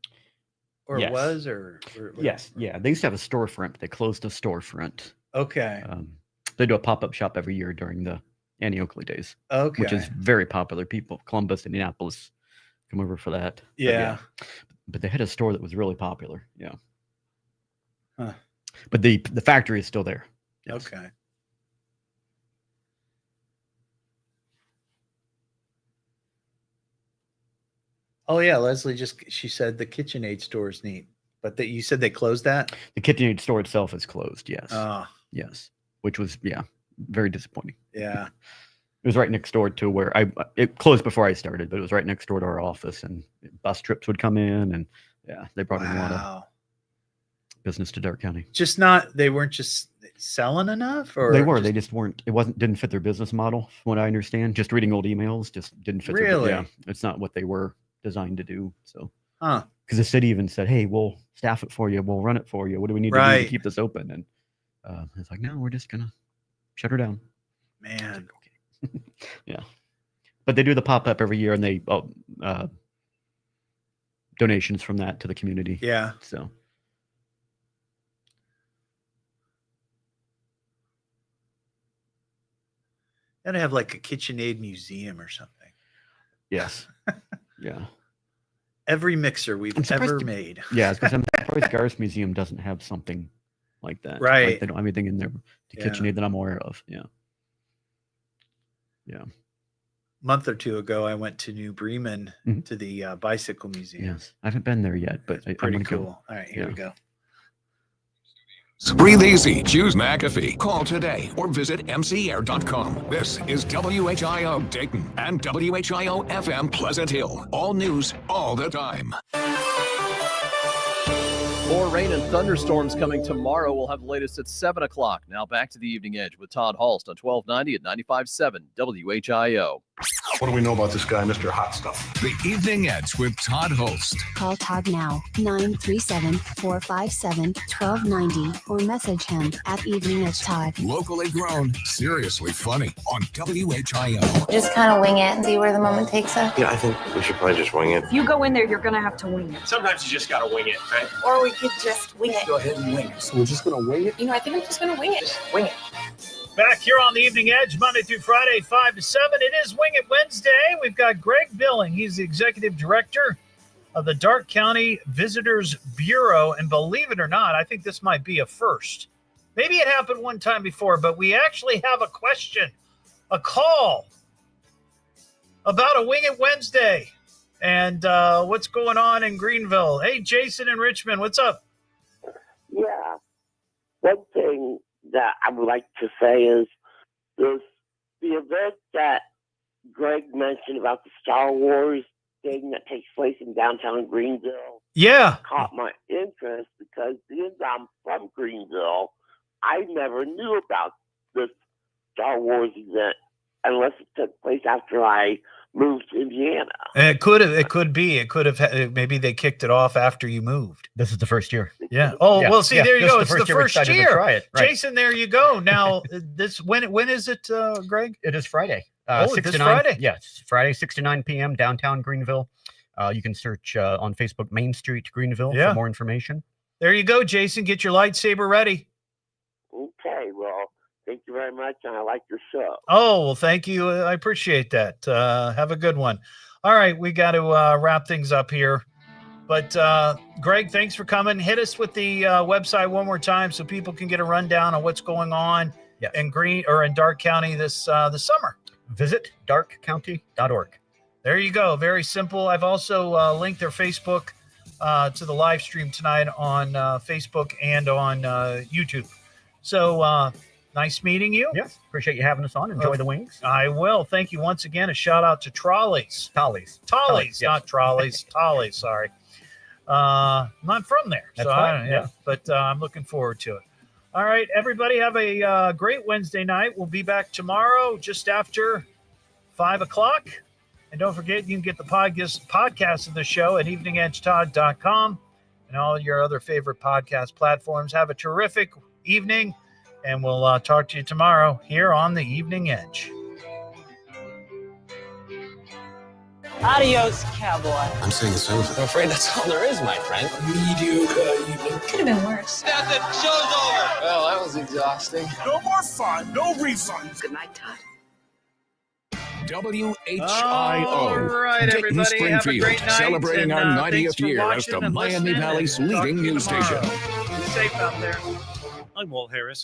Or yes. Was? Or yes. Yeah. They used to have a storefront. They closed the storefront. Okay. They do a pop-up shop every year during the Annie Oakley days. Okay. Which is very popular. People, Columbus, Indianapolis, come over for that. Yeah. But they had a store that was really popular. Yeah. Huh. But the factory is still there. Yes. Okay. Oh yeah, Leslie she said the KitchenAid store is neat, but you said they closed that? The KitchenAid store itself is closed. Yes. Yes. Which was very disappointing. Yeah. It was right next door to where it closed before I started, but it was right next door to our office, and bus trips would come in, and they brought in a lot of business to Darke County. They weren't just selling enough, or they just weren't. Didn't fit their business model, from what I understand. Just reading old emails just didn't fit. Really? It's not what they were designed to do. So, because the city even said, "Hey, we'll staff it for you. We'll run it for you. What do we need to do to keep this open?" And it's like, no, we're just gonna shut her down. Man. Okay. Yeah, but they do the pop up every year, and they donations from that to the community. Yeah. So. Gotta have like a KitchenAid museum or something. Yes. Yeah. Every mixer we've ever made. Yeah, because I'm surprised Gar's Museum doesn't have something like that. Right. Like they don't have anything in there to KitchenAid that I'm aware of. Yeah. Yeah. A month or two ago, I went to New Bremen to the bicycle museum. Yes. I haven't been there yet, but it's pretty cool. All right, here we go. Breathe easy. Choose McAfee. Call today or visit mcair.com. This is WHIO Dayton and WHIO FM Pleasant Hill. All news, all the time. More rain and thunderstorms coming tomorrow. We'll have the latest at 7 o'clock. Now back to the Evening Edge with Todd Hollst on 1290 at 95.7 WHIO. What do we know about this guy, Mr. Hot Stuff? The Evening Edge with Todd Hollst. Call Todd now, 937-457-1290, or message him at Evening Edge Todd. Locally grown, seriously funny on WHIO. Just kind of wing it and see where the moment takes us. Yeah, I think we should probably just wing it. If you go in there, you're going to have to wing it. Sometimes you just gotta wing it, right? Or we could just wing it. Go ahead and wing it. So we're just gonna wing it? I think I'm just going to wing it. Just wing it. Back here on the Evening Edge, Monday through Friday, 5 to 7. It is Wing It Wednesday. We've got Greg Billing. He's the executive director of the Darke County Visitors Bureau. And believe it or not, I think this might be a first. Maybe it happened one time before, but we actually have a question, a call about a Wing It Wednesday and what's going on in Greenville. Hey, Jason in Richmond, what's up? Yeah. One thing that I would like to say is the event that Greg mentioned about the Star Wars thing that takes place in downtown Greenville. Yeah. Caught my interest because since I'm from Greenville, I never knew about this Star Wars event unless it took place after I moved to Indiana. It could have. Maybe they kicked it off after you moved. This is the first year. Yeah. Oh, Yeah. well, see, Yeah, there you this go. is It's the we first decided to year. try it, right. Jason, there you go. Now, when is it, Greg? It is Friday. Oh, 6 this to 9. Friday? Yes, Friday, 6 to 9 p.m. downtown Greenville. You can search on Facebook Main Street Greenville Yeah. for more information. There you go, Jason. Get your lightsaber ready. Okay, well, thank you very much, and I like your show. Oh, well, thank you. I appreciate that. Have a good one. All right, we got to wrap things up here. But Greg, thanks for coming. Hit us with the website one more time so people can get a rundown on what's going on in Darke County this summer. Visit darkecounty.org. There you go. Very simple. I've also linked their Facebook to the live stream tonight on Facebook and on YouTube. So nice meeting you. Yes, appreciate you having us on. Enjoy the wings. I will. Thank you once again. A shout out to Trolleys. Tollies, yes. not trolleys. Tollies, sorry. I'm not from there. That's so fine, yeah. But I'm looking forward to it. All right, everybody have a great Wednesday night. We'll be back tomorrow just after 5 o'clock. And don't forget, you can get the podcast of the show at eveningedgetodd.com and all your other favorite podcast platforms. Have a terrific evening, and we'll talk to you tomorrow here on The Evening Edge. Adios, cowboy. I'm saying it's over. I'm afraid that's all there is, my friend. Mediocre evening. Could have been worse. That's it. Show's over. Well, that was exhausting. No more fun. No refunds. Good night, Todd. WHIO. All right, Dayton everybody. Have a Springfield, great night. celebrating and, our thanks 90th for year as watching the and Miami listening, Valley's and talk leading to you news tomorrow. station. Be safe out there. I'm Walt Harris.